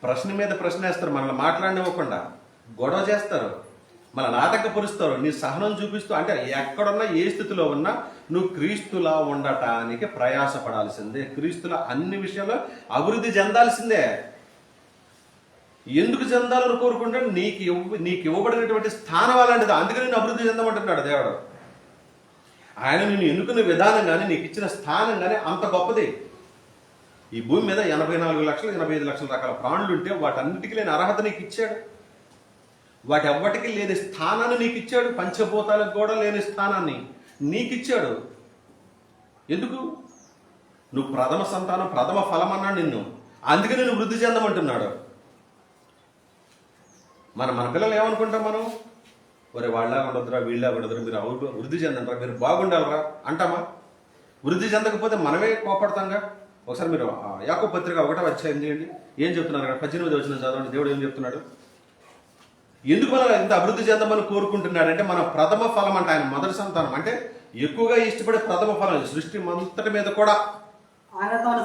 ప్రశ్న మీద ప్రశ్న వేస్తారు, మనల్ని మాట్లాడినివ్వకుండా గొడవ చేస్తారు, మన నాటకపరుస్తారు. నీ సహనం చూపిస్తూ అంటే ఎక్కడున్నా ఏ స్థితిలో ఉన్నా నువ్వు క్రీస్తులా ఉండటానికి ప్రయాసపడాల్సిందే. క్రీస్తులా అన్ని విషయాల్లో అభివృద్ధి చెందాల్సిందే. ఎందుకు చెందాలని కోరుకుంటే నీకు ఇవ్వబడినటువంటి స్థానం అలాంటిది. అందుకని నేను అభివృద్ధి చెందమంటున్నాడు దేవుడు. ఆయన నేను ఎన్నుకున్న విధానం కానీ, నీకు ఇచ్చిన స్థానం కానీ అంత గొప్పది. ఈ భూమి మీద 84 లక్షలు 85 లక్షల రకాల ప్రాణులు ఉంటే వాటన్నిటికీ లేని అర్హత నీకు ఇచ్చాడు. వాటి ఎవ్వటికి లేని స్థానాన్ని నీకు ఇచ్చాడు. పంచభూతాలకు కూడా లేని స్థానాన్ని నీకు ఇచ్చాడు. ఎందుకు? నువ్వు ప్రథమ సంతానం, ప్రథమ ఫలం అన్నాడు నిన్ను. అందుకే నేను వృద్ధి చెందమంటున్నాడు. మన పిల్లలు ఏమనుకుంటాం మనం? ఒరే వాళ్ళగా ఉండదురా, వీళ్ళగా ఉండదురా, మీరు వృద్ధి చెందంటారా, మీరు బాగుండాలరా అంటామా? వృద్ధి చెందకపోతే మనమే కోపడతాంగా. ఒకసారి మీరు యాకోబు పత్రిక 1వ అధ్యాయం చేయండి. ఏం చెప్తున్నారు? 18వ వచనం చదవండి. దేవుడు ఏం చెప్తున్నాడు? ఎందుకు మనం ఇంత అభివృద్ధి చెందమని కోరుకుంటున్నాడంటే మన ప్రథమ ఫలం అంటే ఆయన మొదటి సంతానం అంటే ఎక్కువగా ఇష్టపడే ప్రథమ ఫలం సృష్టి అంతటి మీద కూడా ఆయన తాను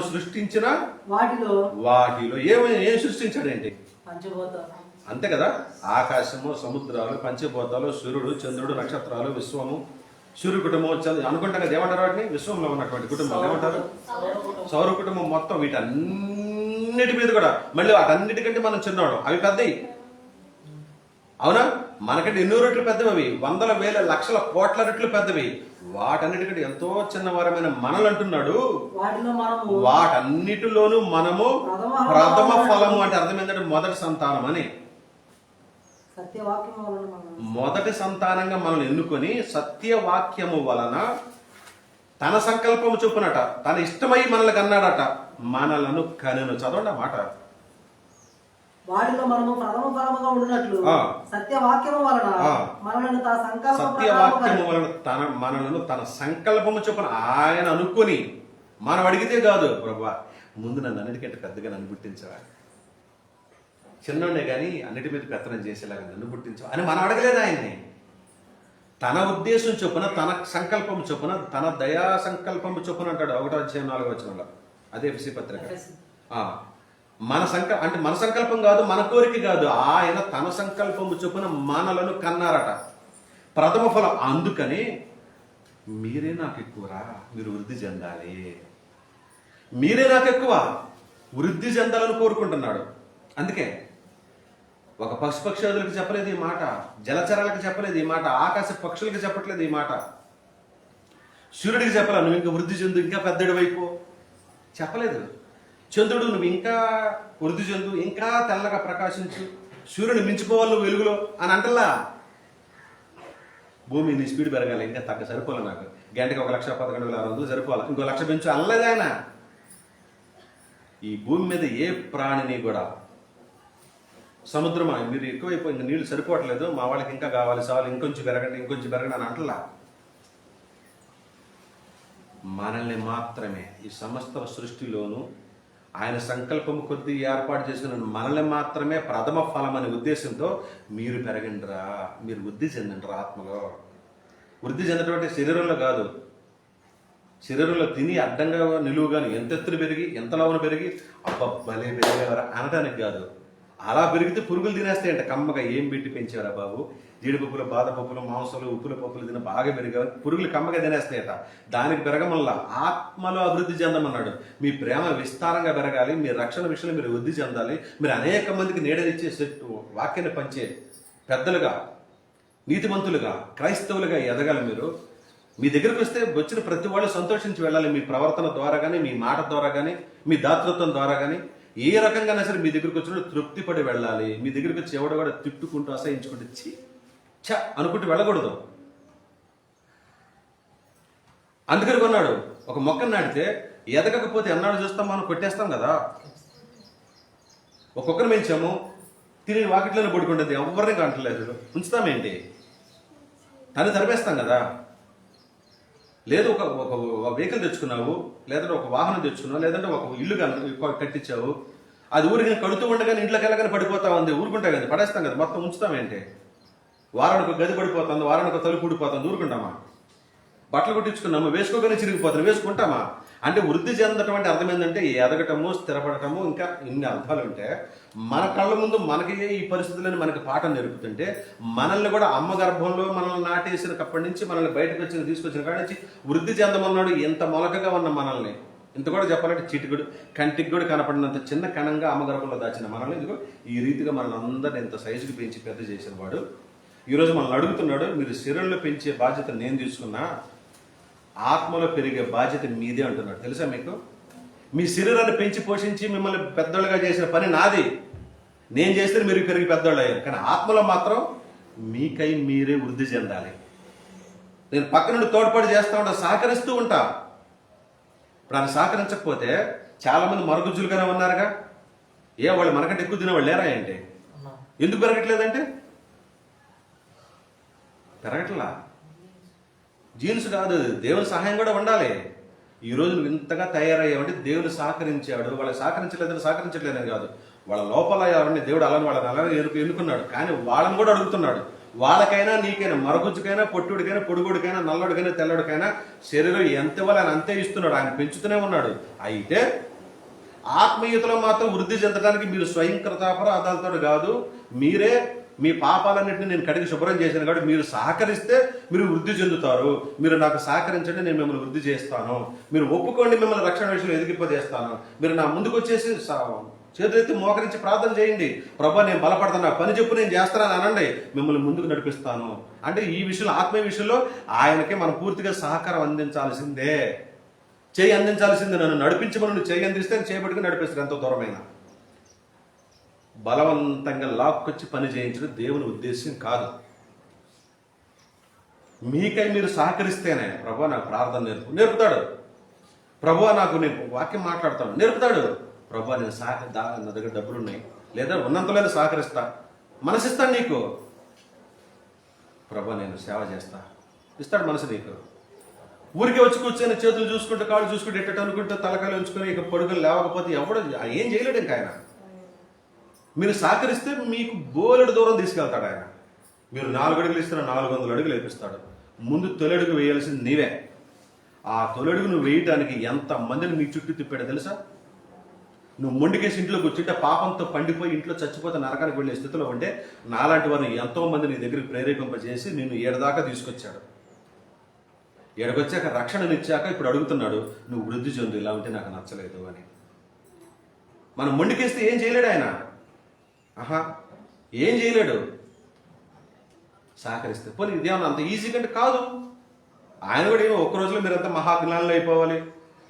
సృష్టించిన వాటిలో ఏం సృష్టించాడేంటి? పంచభూతాలు. అంతే కదా. ఆకాశము, సముద్రాలు, పంచభూతాలు, సూర్యుడు, చంద్రుడు, నక్షత్రాలు, విశ్వము, సూర్య కుటుంబం అనుకుంటాం కదా. ఏమంటారు వాటిని? విశ్వంలో ఉన్నటువంటి కుటుంబాలు ఏమంటారు? సౌర కుటుంబం మొత్తం. వీటన్నిటి మీద కూడా మళ్ళీ వాటన్నిటికంటే మనం చిన్నవాడు. అవి పెద్దవి, అవునా? మనకంటే ఎన్నో రెట్లు పెద్దవి. అవి వందల వేల లక్షల కోట్ల రెట్లు పెద్దవి. వాటన్నిటికంటే ఎంతో చిన్నవారమైన మనలు అంటున్నాడు. వాటన్నిటిలోనూ మనము ప్రథమ ఫలము అంటే అర్థం ఏంటంటే మొదటి సంతానం అని. మొదటి సంతానంగా మనల్ని ఎన్నుకొని సత్యవాక్యము వలన తన సంకల్పము చొప్పునట తన ఇష్టమై మనల్ని కన్నాడట. మనలను కనెను. చదవండి ఆ మాట. వాటిలో మనము ప్రథమ ఫలముగా ఉండినట్లు సత్యవాక్యము వలన మనలను తన సంకల్పము చొప్పున ఆయన అనుకొని మనం అడిగితే కాదు, ప్రభా ముందు నన్ను అన్నిటికంటే పెద్దగా నన్ను పుట్టించవా, చిన్నోడే కానీ అన్నిటి మీద పెత్తనం చేసేలాగా నన్ను పుట్టించవా అని మనం అడగలేదు ఆయన్ని. తన ఉద్దేశం చొప్పున, తన సంకల్పం చొప్పున, తన దయా సంకల్పం చొప్పున అంటాడు 1వ అధ్యాయం 4వ వచనంలో. అదే ఎఫెసీ పత్రిక. మన సంకల్పం కాదు, మన కోరిక కాదు, ఆయన తన సంకల్పము చొప్పున మనలను కన్నారట. ప్రథమ ఫలం. అందుకని మీరే నాకు ఎక్కువరా, మీరు వృద్ధి చెందాలి, మీరే నాకు ఎక్కువ, వృద్ధి చెందాలని కోరుకుంటున్నాడు. అందుకే ఒక పక్షులకు చెప్పలేదు ఈ మాట, జలచరాలకు చెప్పలేదు ఈ మాట, ఆకాశ పక్షులకు చెప్పట్లేదు ఈ మాట, సూర్యుడికి చెప్పలే నువ్వు ఇంకా వృద్ధి చెందు, ఇంకా పెద్దడి వైపు చెప్పలేదు. చంద్రుడు నువ్వు ఇంకా వృద్ధి చెందు, ఇంకా తెల్లగా ప్రకాశించు, సూర్యుని మించిపోవాలి నువ్వు వెలుగులో అని అంటల్లా. భూమి నీ స్పీడ్ పెరగాలి, ఇంకా సరిపోలే, నాకు గంటకి 1,11,600 సరిపోవాలి, ఇంకో 1,00,000 పెంచు అనలేదాయన. ఈ భూమి మీద ఏ ప్రాణిని కూడా సముద్రమా మీరు ఎక్కువైపోయింది, నీళ్లు సరిపోవట్లేదు, మా వాళ్ళకి ఇంకా కావాలి, చాలు, ఇంకొంచెం పెరగండి అని అంటలా. మనల్ని మాత్రమే ఈ సమస్త సృష్టిలోనూ ఆయన సంకల్పం కొద్దీ ఏర్పాటు చేసుకున్న మనల్ని మాత్రమే ప్రథమ ఫలం అనే ఉద్దేశంతో మీరు పెరగండిరా, మీరు వృద్ధి చెందండిరా. ఆత్మలో వృద్ధి చెందడం అంటే శరీరంలో కాదు. శరీరంలో తిని అడ్డంగా నిలువుగాను ఎంత ఎత్తున పెరిగి ఎంత లవన పెరిగి అబ్బబ్బలే పెరిగేవారా అనడానికి కాదు. అలా పెరిగితే పురుగులు తినేస్తాయంట. కమ్మగా ఏం పెట్టి పెంచారా బాబు, జీడిపప్పులు, బాదపప్పులు, మాంసాలు, ఉప్పుల పప్పులు తిన బాగా పెరిగారు, పురుగులు కమ్మగా తినేస్తాయట. దానికి పెరగమల్లా ఆత్మలో అభివృద్ధి చెందమన్నాడు. మీ ప్రేమ విస్తారంగా పెరగాలి, మీ రక్షణ విషయంలో మీరు వృద్ధి చెందాలి, మీరు అనేక మందికి నీడనిచ్చే చెట్టు వాక్యాన్ని పంచే పెద్దలుగా, నీతిమంతులుగా, క్రైస్తవులుగా ఎదగాలి. మీరు మీ దగ్గరికి వస్తే వచ్చిన ప్రతి వాళ్ళు సంతోషించి వెళ్ళాలి. మీ ప్రవర్తన ద్వారా కానీ, మీ మాట ద్వారా కానీ, మీ దాతృత్వం ద్వారా కానీ, ఏ రకంగానే సరే మీ దగ్గరికి వచ్చినప్పుడు తృప్తి పడి వెళ్ళాలి. మీ దగ్గరికి వచ్చి ఎవడ కూడా తిట్టుకుంటూ అసహించుకుంటూ చ అనుకుంటూ వెళ్ళకూడదు. అందుకని కొన్నాడు, ఒక మొక్కను నాటితే ఎదగకపోతే ఎన్నాడు చూస్తాం, మనం కొట్టేస్తాం కదా. ఒక్కొక్కరు పెంచాము, తిని వాకిట్లోనే పడుకుంటుంది, ఎవరిని కంటలేదు, ఉంచుతామేంటి? తను తరిపేస్తాం కదా. లేదు ఒక వెహికల్ తెచ్చుకున్నావు, లేదంటే ఒక వాహనం తెచ్చుకున్నావు, లేదంటే ఒక ఇల్లు కట్టించావు, అది ఊరికి కడుతూ ఉండగానే ఇంట్లోకి వెళ్ళగానే పడిపోతా ఉంది, ఊరుకుంటాయి కదా, పడేస్తాం కదా, మొత్తం ఉంచుతామేంటి? వారానికి ఒక గది పడిపోతుంది, వారానికి ఒక తలుపు ఊడిపోతుంది, ఊరుకుంటామా? బట్టలు కుట్టించుకున్నాము, వేసుకోగానే చిరిగిపోతుంది, వేసుకుంటామా? అంటే వృద్ధి చెందటం అంటే అర్థం ఏంటంటే ఎదగటము, స్థిరపడటము, ఇంకా ఇన్ని అర్థాలు ఉంటే మన కళ్ళ ముందు మనకి ఈ పరిస్థితులను మనకి పాఠం నేర్పుతుంటే మనల్ని కూడా అమ్మ గర్భంలో మనల్ని నాటేసినప్పటి నుంచి మనల్ని బయటకు తీసుకొచ్చిన కాడి నుంచి వృద్ధి చెందమన్నాడు. ఎంత మొలకగా ఉన్న మనల్ని, ఇంత కూడా చెప్పాలంటే చిటికుడు కంటికి కూడా కనపడినంత చిన్న కణంగా అమ్మ గర్భంలో దాచిన మనల్ని ఇదిగో ఈ రీతిగా మనల్ని అందరిని ఇంత సైజుకి పెంచి పెద్ద చేసిన వాడు ఈరోజు మనల్ని అడుగుతున్నాడు, మీరు శరీరంలో పెంచే బాధ్యత నేను తీసుకున్నా, ఆత్మలో పెరిగే బాధ్యత మీదే అంటున్నాడు. తెలుసా మీకు? మీ శరీరాన్ని పెంచి పోషించి మిమ్మల్ని పెద్దోళ్ళుగా చేసిన పని నాది, నేను చేస్తే మీరు పెరిగి పెద్దోళ్ళు అయ్యారు. కానీ ఆత్మలో మాత్రం మీకై మీరే వృద్ధి చెందాలి. నేను పక్క నుండి తోడ్పాటు చేస్తూ ఉంటా, సహకరిస్తూ ఉంటా. ఇప్పుడు ఆయన సహకరించకపోతే చాలా మంది మరుగుజ్జులుగానే ఉన్నారుగా. వాళ్ళు మనకంటే ఎక్కువ తినేవాళ్ళు లేరా ఏంటి? ఎందుకు పెరగట్లేదంటే పెరగట్లా, జీన్స్ కాదు, దేవుని సహాయం కూడా ఉండాలి. ఈ రోజు నువ్వు ఇంతగా తయారయ్యావంటే దేవుడు సహకరించాడు. వాళ్ళకి సహకరించట్లేదని కాదు, వాళ్ళ లోపల ఎవరిని దేవుడు వాళ్ళని అలాగే ఎన్నుకున్నాడు. కానీ వాళ్ళని కూడా అడుగుతున్నాడు, వాళ్ళకైనా నీకైనా, మరగుజ్జుకైనా, పొట్టుడికైనా, పొడుగుడికైనా, నల్లడికైనా, తెల్లడికైనా శరీరం ఎంత ఇవ్వాలి ఆయన అంతే ఇస్తున్నాడు. ఆయన పెంచుతూనే ఉన్నాడు. అయితే ఆత్మీయతలో మాత్రం వృద్ధి చెందడానికి మీరు స్వయంకృతాపరాధాలతో కాదు, మీరే మీ పాపాలన్నింటినీ నేను కడిగి శుభ్రం చేశాను కాబట్టి మీరు సహకరిస్తే మీరు వృద్ధి చెందుతారు. మీరు నాకు సహకరించండి, నేను మిమ్మల్ని వృద్ధి చేస్తాను. మీరు ఒప్పుకోండి, మిమ్మల్ని రక్షణ విషయంలో ఎదిగిపోజేస్తాను. మీరు నా ముందుకు వచ్చేసి చేతులెత్తి మోకరించి ప్రార్థన చేయండి, ప్రభా నేను బలపడతాను, పని చెప్పు నేను చేస్తానని అనండి, మిమ్మల్ని ముందుకు నడిపిస్తాను. అంటే ఈ విషయంలో, ఆత్మీయ విషయంలో ఆయనకి మనం పూర్తిగా సహకారం అందించాల్సిందే, చేయి అందించాల్సిందే. నన్ను నడిపించమని నువ్వు చేయి అందిస్తే చేపట్టుకుని నడిపిస్తారు ఎంతో దూరమైన. బలవంతంగా లాక్కొచ్చి పని చేయించడం దేవుని ఉద్దేశం కాదు. మీకై మీరు సహకరిస్తేనే ప్రభు నాకు ప్రార్థన నేర్పుతాడు, ప్రభు నాకు నేను వాక్యం మాట్లాడతాను నేర్పుతాడు, ప్రభు నేను నా దగ్గర డబ్బులు ఉన్నాయి లేదా ఉన్నంతలోనే సహకరిస్తా, మనసిస్తాను నీకు, ప్రభు నేను సేవ చేస్తా, ఇస్తాడు మనసు నీకు. ఊరికే వచ్చి కూర్చొని చేతులు చూసుకుంటూ కాళ్ళు చూసుకుంటూ ఎట్టట అనుకుంటూ తలకాయలు ఉంచుకొని ఇక పడుకుని లేవకపోతే ఎవడు ఏం చేయలేడు ఇంకా ఆయన. మీరు సహకరిస్తే మీకు బోలెడు దూరం తీసుకెళ్తాడు ఆయన. మీరు 4 అడుగులు ఇస్తున్న 400 అడుగులు వేపిస్తాడు. ముందు తొలడుగు వేయాల్సింది నీవే. ఆ తొలడుగు నువ్వు వేయటానికి ఎంత మందిని నీ చుట్టూ తిప్పాడో తెలుసా? నువ్వు మొండికేసి ఇంట్లో కూర్చుంటే పాపంతో పండిపోయి ఇంట్లో చచ్చిపోతే నరకానికి వెళ్ళే స్థితిలో ఉంటే నాలాంటి వారిని ఎంతో మంది నీ దగ్గరికి ప్రేరేపింపజేసి నిన్ను ఏడదాకా తీసుకొచ్చాడు. ఏడకొచ్చాక రక్షణనిచ్చాక ఇప్పుడు అడుగుతున్నాడు, నువ్వు వృద్ధి చెందు, ఇలా ఉంటే నాకు నచ్చలేదు అని. మనం మొండికేస్తే ఏం చేయలేడు ఆయన. ఏం చేయలేడు. సహకరిస్తే పోనీ ఇదేమన్నా అంత ఈజీ కంటే కాదు. ఆయన కూడా ఏమో ఒక్క రోజులో మీరంతా మహాజ్ఞానులు అయిపోవాలి,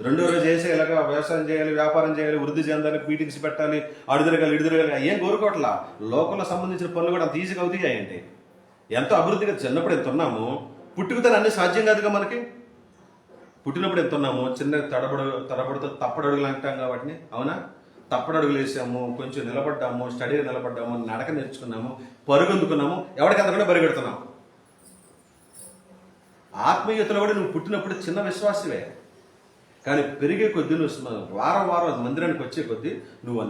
రెండో రోజు చేసే ఇలాగా వ్యవసాయం చేయాలి, వ్యాపారం చేయాలి, వృద్ధి చెందాలి, మీటింగ్స్ పెట్టాలి, ఇడిదిరగాలి ఏం కోరుకోవట్లా. లోకంలో సంబంధించిన పనులు కూడా అంత ఈజీగా అవుతాయండి. ఎంతో అభివృద్ధిగా చిన్నప్పుడు ఎంత ఉన్నాము, పుట్టుకతోనే అన్ని సాధ్యం కాదుగా మనకి. పుట్టినప్పుడు ఎంత ఉన్నాము, చిన్న తడబడుతో తప్పడడుగులు అంటాం కాబట్టి, అవునా? తప్పడడుగులు వేసాము, కొంచెం నిలబడ్డాము, స్టడీగా నిలబడ్డాము, నడక నేర్చుకున్నాము, పరుగుందుకున్నాము, ఎవరికంతకుండా పరిగెడుతున్నాము. ఆత్మీయతలో కూడా నువ్వు పుట్టినప్పుడు చిన్న విశ్వాసవే, కానీ పెరిగే కొద్దీ నువ్వు వారం మందిరానికి వచ్చే కొద్దీ నువ్వు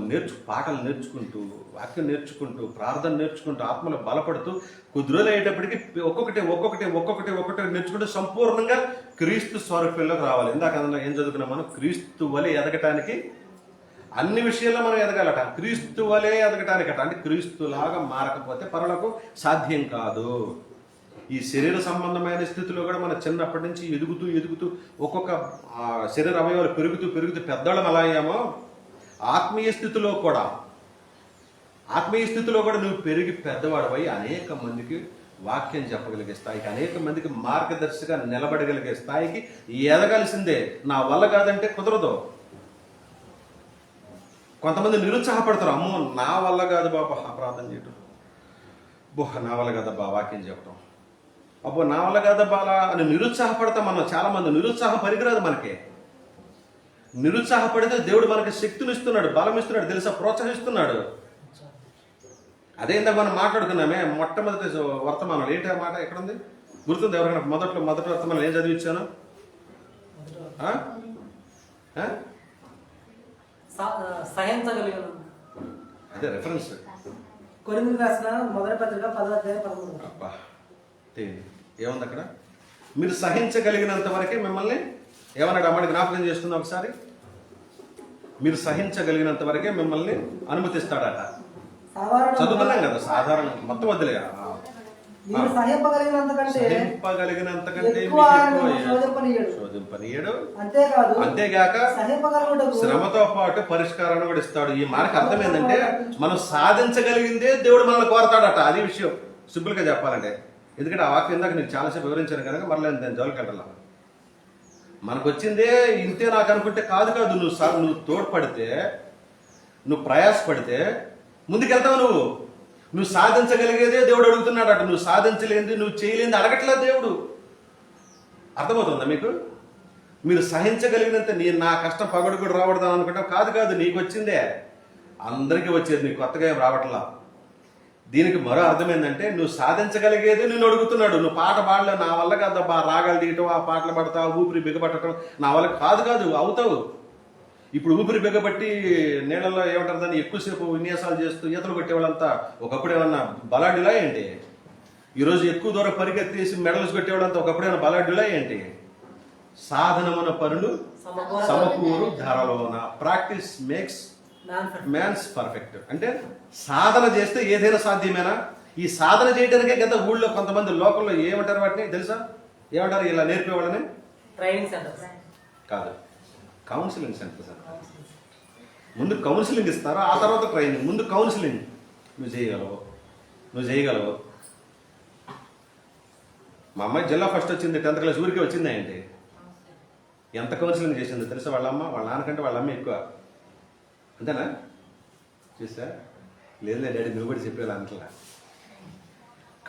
పాటలు నేర్చుకుంటూ, వాక్యం నేర్చుకుంటూ, ప్రార్థన నేర్చుకుంటూ, ఆత్మలో బలపడుతూ కొద్ది రోజులు అయ్యేటప్పటికి ఒక్కొక్కటి నేర్చుకుంటూ సంపూర్ణంగా క్రీస్తు స్వరూపంలోకి రావాలి. ఇందాక అందులో ఏం చదువుకున్నాం మనం? క్రీస్తు వలె ఎదగటానికి అన్ని విషయాల్లో మనం ఎదగాలట. క్రీస్తు వలె ఎదగటానికట. అంటే క్రీస్తులాగా మారకపోతే పరలకు సాధ్యం కాదు. ఈ శరీర సంబంధమైన స్థితిలో కూడా మన చిన్నప్పటి నుంచి ఎదుగుతూ ఒక్కొక్క శరీర అవయవాలు పెరుగుతూ పెద్దవాళ్ళం ఎలా అయ్యామో ఆత్మీయ స్థితిలో కూడా నువ్వు పెరిగి పెద్దవాడవై అనేక మందికి వాక్యం చెప్పగలిగే స్థాయికి, అనేక మందికి మార్గదర్శిగా నిలబడగలిగే స్థాయికి ఎదగాల్సిందే. నా వల్ల కాదంటే కుదరదు. కొంతమంది నిరుత్సాహపడతారు, అమ్మో నా వల్ల కాదు బాబా ప్రార్థన చేయటం, నా వల్ల కాదబ్బా వాక్యం చెప్పడం, అబ్బో నా వల్ల కాదబ్బా అలా అని నిరుత్సాహపడతాం మనం. చాలా మంది నిరుత్సాహం పనికిరాదు మనకి. నిరుత్సాహపడితే దేవుడు మనకి శక్తిని ఇస్తున్నాడు, బలం ఇస్తున్నాడు తెలుసా, ప్రోత్సహిస్తున్నాడు. అదే ఇందాక మనం మాట్లాడుకున్నామే మొట్టమొదటి వర్తమానం. ఏంటి ఆ మాట ఎక్కడుంది గుర్తుంది ఎవరికైనా? మొదటి వర్తమానం ఏం చదివించాను? అదే రెఫరెన్స్ కొరింథీయులకు రాసిన మొదటి పత్రిక 10:13. అబ్బా ఏముంది అక్కడ? మీరు సహించగలిగినంత వరకే మిమ్మల్ని ఏమన్నాడు అమ్మడి జ్ఞాపకం చేస్తున్నా ఒకసారి. మీరు సహించగలిగినంత వరకే మిమ్మల్ని అనుమతిస్తాడట. చదువుకున్నాం కదా, సాధారణ మొత్తం వద్దులే. సహింపగలిగినంత కంటే శోధింపనీయడు, అంతేగాక శ్రమతో పాటు పరిష్కారాన్ని కూడా ఇస్తాడు. ఈ మాటకు అర్థం ఏంటంటే మనం సాధించగలిగిందే దేవుడు మనల్ని కోరతాడట. అది విషయం సింపుల్ గా చెప్పాలంటే. ఎందుకంటే ఆ వాక్యం ఇందాక నేను చాలాసేపు వివరించాను కనుక మరలా నేను జోలికెళ్ళాల. మనకు వచ్చిందే ఇంతే నాకు అనుకుంటే కాదు. నువ్వు తోడ్పడితే, నువ్వు ప్రయాసపడితే ముందుకెళ్తావు. నువ్వు సాధించగలిగేదే దేవుడు అడుగుతున్నాడట. నువ్వు సాధించలేనిది, నువ్వు చేయలేనిది అడగట్లేదు దేవుడు. అర్థమవుతుందా మీకు? మీరు సహించగలిగినంత నా కష్టం పగడు కూడా రావడదాం అనుకుంటావు. కాదు, నీకు వచ్చిందే, అందరికీ వచ్చేది, నీకు కొత్తగా ఏం రావట్లా. దీనికి మరో అర్థం ఏంటంటే నువ్వు సాధించగలిగేది నిన్ను అడుగుతున్నాడు. నువ్వు పాట పాడలేవు, నా వల్ల కాదబ్బా, రాగాలు దిగటం, ఆ పాటలు పడతావు, ఊపిరి బిగపట్టడం నా వల్ల కాదు అవుతావు. ఇప్పుడు ఊపిరి బిగబట్టి నీళ్ళలో ఏమంటారు దాన్ని ఎక్కువసేపు విన్యాసాలు చేస్తూ ఈతలు కొట్టేవాళ్ళంతా ఒకప్పుడు ఏమన్నా బలాడ్డులా ఏంటి? ఈరోజు ఎక్కువ దూరం పరిగెత్తేసి మెడల్స్ కొట్టేవాళ్ళంతా ఒకప్పుడు ఏమన్నా బలాడ్డులా ఏంటి? సాధనమున పనులు సమకూరు ధరలోన. Practice makes mans perfect. అంటే సాధన చేస్తే ఏదైనా సాధ్యమేనా? ఈ సాధన చేయడానికే గత ఊళ్ళో కొంతమంది లోకల్లో ఏమంటారు వాటిని తెలుసా? ఏమంటారు ఇలా నేర్పేవాళ్ళని? ట్రైనింగ్ సెంటర్ కాదు, కౌన్సిలింగ్ సెంటర్. ముందు కౌన్సిలింగ్ ఇస్తారు, ఆ తర్వాత ట్రైనింగ్. ముందు కౌన్సిలింగ్. నువ్వు చేయగలవు. మా అమ్మాయి జిల్లా ఫస్ట్ వచ్చింది, 10th క్లాస్ ఊరికే వచ్చింది. ఏంటి ఎంత కౌన్సిలింగ్ చేసిందో తెలుసా? వాళ్ళ నాన్నకంటే వాళ్ళ అమ్మ ఎక్కువ. అంతేనా? చూసా? లేదు డాడీ నువ్వు కూడా చెప్పేలా అంటలా.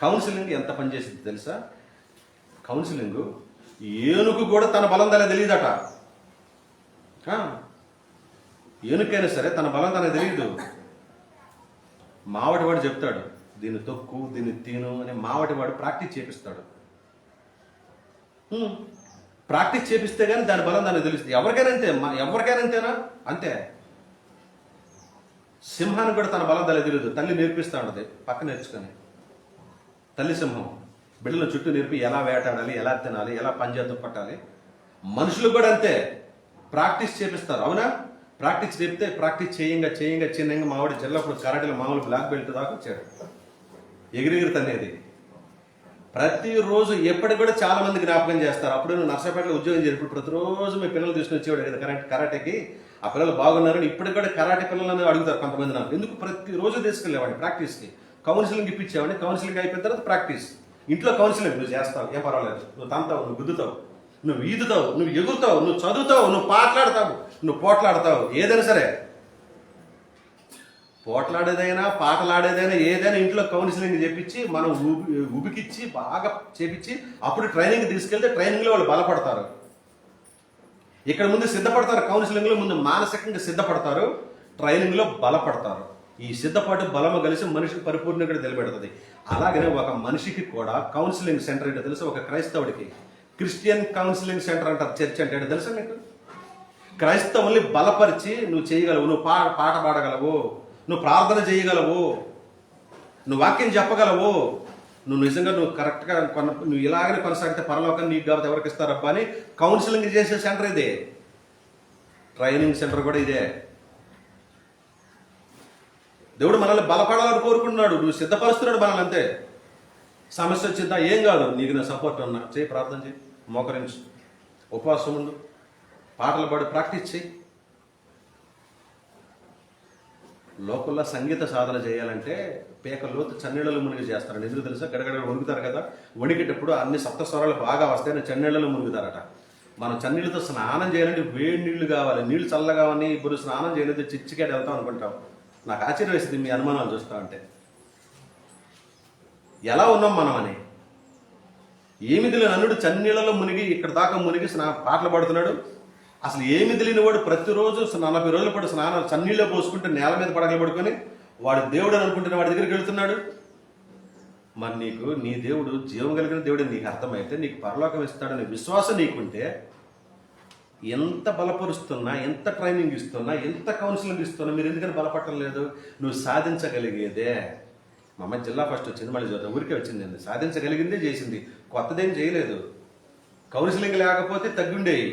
కౌన్సిలింగ్ ఎంత పనిచేసింది తెలుసా? కౌన్సిలింగ్ ఏనుగు కూడా తన బలం తన తెలియదట. ఏనుకైనా సరే తన బలం తనకు తెలియదు. మావటివాడు చెప్తాడు, దీన్ని తొక్కు, దీన్ని తిను అని. మావటివాడు ప్రాక్టీస్ చేపిస్తాడు. ప్రాక్టీస్ చేపిస్తే కానీ దాని బలం దానికి తెలుస్తుంది. ఎవరికైనా అంతేనా? అంతే. సింహానికి కూడా తన బలం దానికి తెలియదు. తల్లి నేర్పిస్తూ ఉంటుంది పక్క నేర్చుకొని. తల్లి సింహం బిడ్డల చుట్టూ నేర్పి ఎలా వేటాడాలి, ఎలా తినాలి, ఎలా పంజాతో పట్టాలి. మనుషులకు కూడా అంతే, ప్రాక్టీస్ చేపిస్తారు. అవునా? ప్రాక్టీస్ చెప్తే ప్రాక్టీస్ చేయంగా చిన్నగా మావాడి జిల్లాప్పుడు కరాటేలో మామూలు బ్లాక్ బెల్ట్ దాకా వచ్చాడు. ఎగిరిగిరి తనేది ప్రతిరోజు. ఎప్పటికి కూడా చాలా మంది జ్ఞాపకం చేస్తారు. అప్పుడు నువ్వు నర్సాపేటలో ఉద్యోగం చేసినప్పుడు ప్రతిరోజు మీ పిల్లలు తీసుకుని వచ్చేవాడు కదా కరాటేకి. ఆ పిల్లలు బాగున్నారని ఇప్పటికి కూడా కరాటే పిల్లలని అడుగుతారు కొంతమంది నాకు. ఎందుకు ప్రతిరోజు తీసుకెళ్ళేవాడిని ప్రాక్టీస్కి. కౌన్సిలింగ్ ఇప్పించేవాడిని. కౌన్సిలింగ్ అయిపోయిన తర్వాత ప్రాక్టీస్. ఇంట్లో కౌన్సిలింగ్ నువ్వు చేస్తావు, ఏం పర్వాలేదు. నువ్వు తంతావు, నువ్వు గుద్దుతావు, నువ్వు ఈదుతావు, నువ్వు ఎగురుతావు, నువ్వు చదువుతావు, నువ్వు పాటలాడతావు, నువ్వు పోట్లాడతావు. ఏదైనా సరే, పోట్లాడేదైనా పాటలాడేదైనా ఏదైనా ఇంట్లో కౌన్సిలింగ్ చేపించి మనం ఉబికిచ్చి బాగా చేపించి అప్పుడు ట్రైనింగ్ తీసుకెళ్తే ట్రైనింగ్లో వాళ్ళు బలపడతారు. ఇక్కడ ముందు సిద్ధపడతారు. కౌన్సిలింగ్లో ముందు మానసికంగా సిద్ధపడతారు, ట్రైనింగ్లో బలపడతారు. ఈ సిద్ధపాటు బలము కలిసి మనిషికి పరిపూర్ణంగా నిలబెడుతుంది. అలాగనే ఒక మనిషికి కూడా కౌన్సిలింగ్ సెంటర్ ఏంటో తెలుసు. ఒక క్రైస్తవుడికి క్రిస్టియన్ కౌన్సిలింగ్ సెంటర్ అంటారు, చర్చ్ అంటే తెలుసా మీకు? క్రైస్తవుల్ని బలపరిచి నువ్వు చేయగలవు, నువ్వు పాట పాడగలవు, నువ్వు ప్రార్థన చేయగలవు, నువ్వు వాక్యం చెప్పగలవు, నువ్వు నిజంగా నువ్వు కరెక్ట్గా నువ్వు ఇలాగనే కొనసాగితే పరలోకం నీకు కాబట్టి ఎవరికి ఇస్తారబ్బా అని కౌన్సిలింగ్ చేసే సెంటర్ ఇదే. ట్రైనింగ్ సెంటర్ కూడా ఇదే. దేవుడు మనల్ని బలపడాలని కోరుకుంటున్నాడు. నువ్వు సిద్ధపరుస్తున్నాడు మనల్ని అంతే. సమస్య వచ్చిందా ఏం కాదు, నీకు నా సపోర్ట్ ఉన్నా చేయి, ప్రార్థన చేయి, మోకరించు, ఉపవాసం ఉండు, పాటలు పాడి ప్రాక్టీస్ చేయి. లోకల్లో సంగీత సాధన చేయాలంటే పేక లోతు చన్నీళ్ళలో మునిగి చేస్తారండి. ఎందుకు తెలుసా? గడగడ వణుకుతారు కదా, వణికేటప్పుడు అన్ని సప్త స్వరాలు బాగా వస్తాయని చన్నీళ్ళలో మునుగుతారట. మనం చన్నీళ్ళతో స్నానం చేయాలంటే వేడి నీళ్లు కావాలి, నీళ్లు చల్లగా ఉన్నాయి, ఇప్పుడు స్నానం చేయలేదు చిచ్చికాడ వెళ్తాం అనుకుంటాం. నాకు ఆశ్చర్యం వేసింది మీ అనుమానాలు చూస్తా ఉంటే. ఎలా ఉన్నాం మనం అని. ఏమి తెలియని అన్నుడు చన్నీళ్ళలో మునిగి ఇక్కడ దాకా మునిగి పాటలు పాడుతున్నాడు. అసలు ఏమి తెలియని వాడు ప్రతిరోజు 40 రోజుల పాటు స్నానం చన్నీళ్ళలో పోసుకుంటే నేల మీద పడగలు పడుకొని వాడు దేవుడు అని అనుకుంటున్న వాడి దగ్గరికి వెళ్తున్నాడు. మరి నీకు నీ దేవుడు జీవం కలిగిన దేవుడు నీకు అర్థమైతే నీకు పరలోకం ఇస్తాడనే విశ్వాసం నీకుంటే ఎంత బలపరుస్తున్నా, ఎంత ట్రైనింగ్ ఇస్తున్నా, ఎంత కౌన్సిలింగ్ ఇస్తున్నా మీరు ఎందుకని బలపడటం లేదు? నువ్వు సాధించగలిగేదే. మా అమ్మాయి జిల్లా ఫస్ట్ వచ్చింది, మళ్ళీ చూద్దాం ఊరికే వచ్చింది. సాధించగలిగిందే చేసింది, కొత్తదేం చేయలేదు. కౌన్సిలింగ్ లేకపోతే తగ్గుండేవి.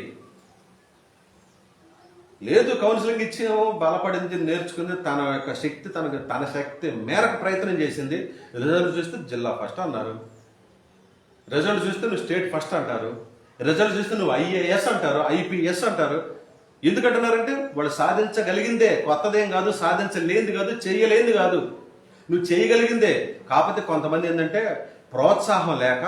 లేదు, కౌన్సిలింగ్ ఇచ్చాము, బలపడింది, నేర్చుకుంది, తన యొక్క శక్తి తన శక్తి మేరకు ప్రయత్నం చేసింది. రిజల్ట్ చూస్తే జిల్లా ఫస్ట్ అన్నారు, రిజల్ట్ చూస్తే నువ్వు స్టేట్ ఫస్ట్ అంటారు, రిజల్ట్ చూస్తే నువ్వు IAS అంటారు, IPS అంటారు. ఎందుకంటున్నారంటే వాళ్ళు సాధించగలిగిందే, కొత్తదేం కాదు, సాధించలేనిది కాదు, చేయలేనిది కాదు, నువ్వు చేయగలిగిందే. కాకపోతే కొంతమంది ఏంటంటే ప్రోత్సాహం లేక,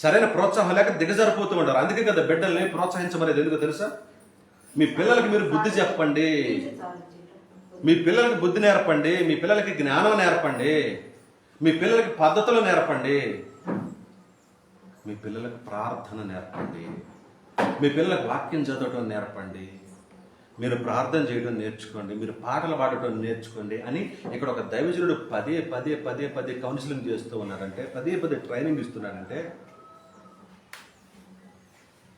సరైన ప్రోత్సాహం లేక దిగజారిపోతూ ఉంటారు. అందుకే కదా బిడ్డల్ని ప్రోత్సహించమనేది. ఎందుకో తెలుసా? మీ పిల్లలకి మీరు బుద్ధి చెప్పండి, మీ పిల్లలకి బుద్ధి నేర్పండి, మీ పిల్లలకి జ్ఞానం నేర్పండి, మీ పిల్లలకి పద్ధతులు నేర్పండి, మీ పిల్లలకు ప్రార్థన నేర్పండి, మీ పిల్లలకు వాక్యం చదవటం నేర్పండి, మీరు ప్రార్థన చేయడం నేర్చుకోండి, మీరు పాటలు పాడటం నేర్చుకోండి అని ఇక్కడ ఒక దైవజనుడు పదే పదే పదే పదే కౌన్సిలింగ్ చేస్తూ ఉన్నారంటే, పదే పదే ట్రైనింగ్ ఇస్తున్నాడంటే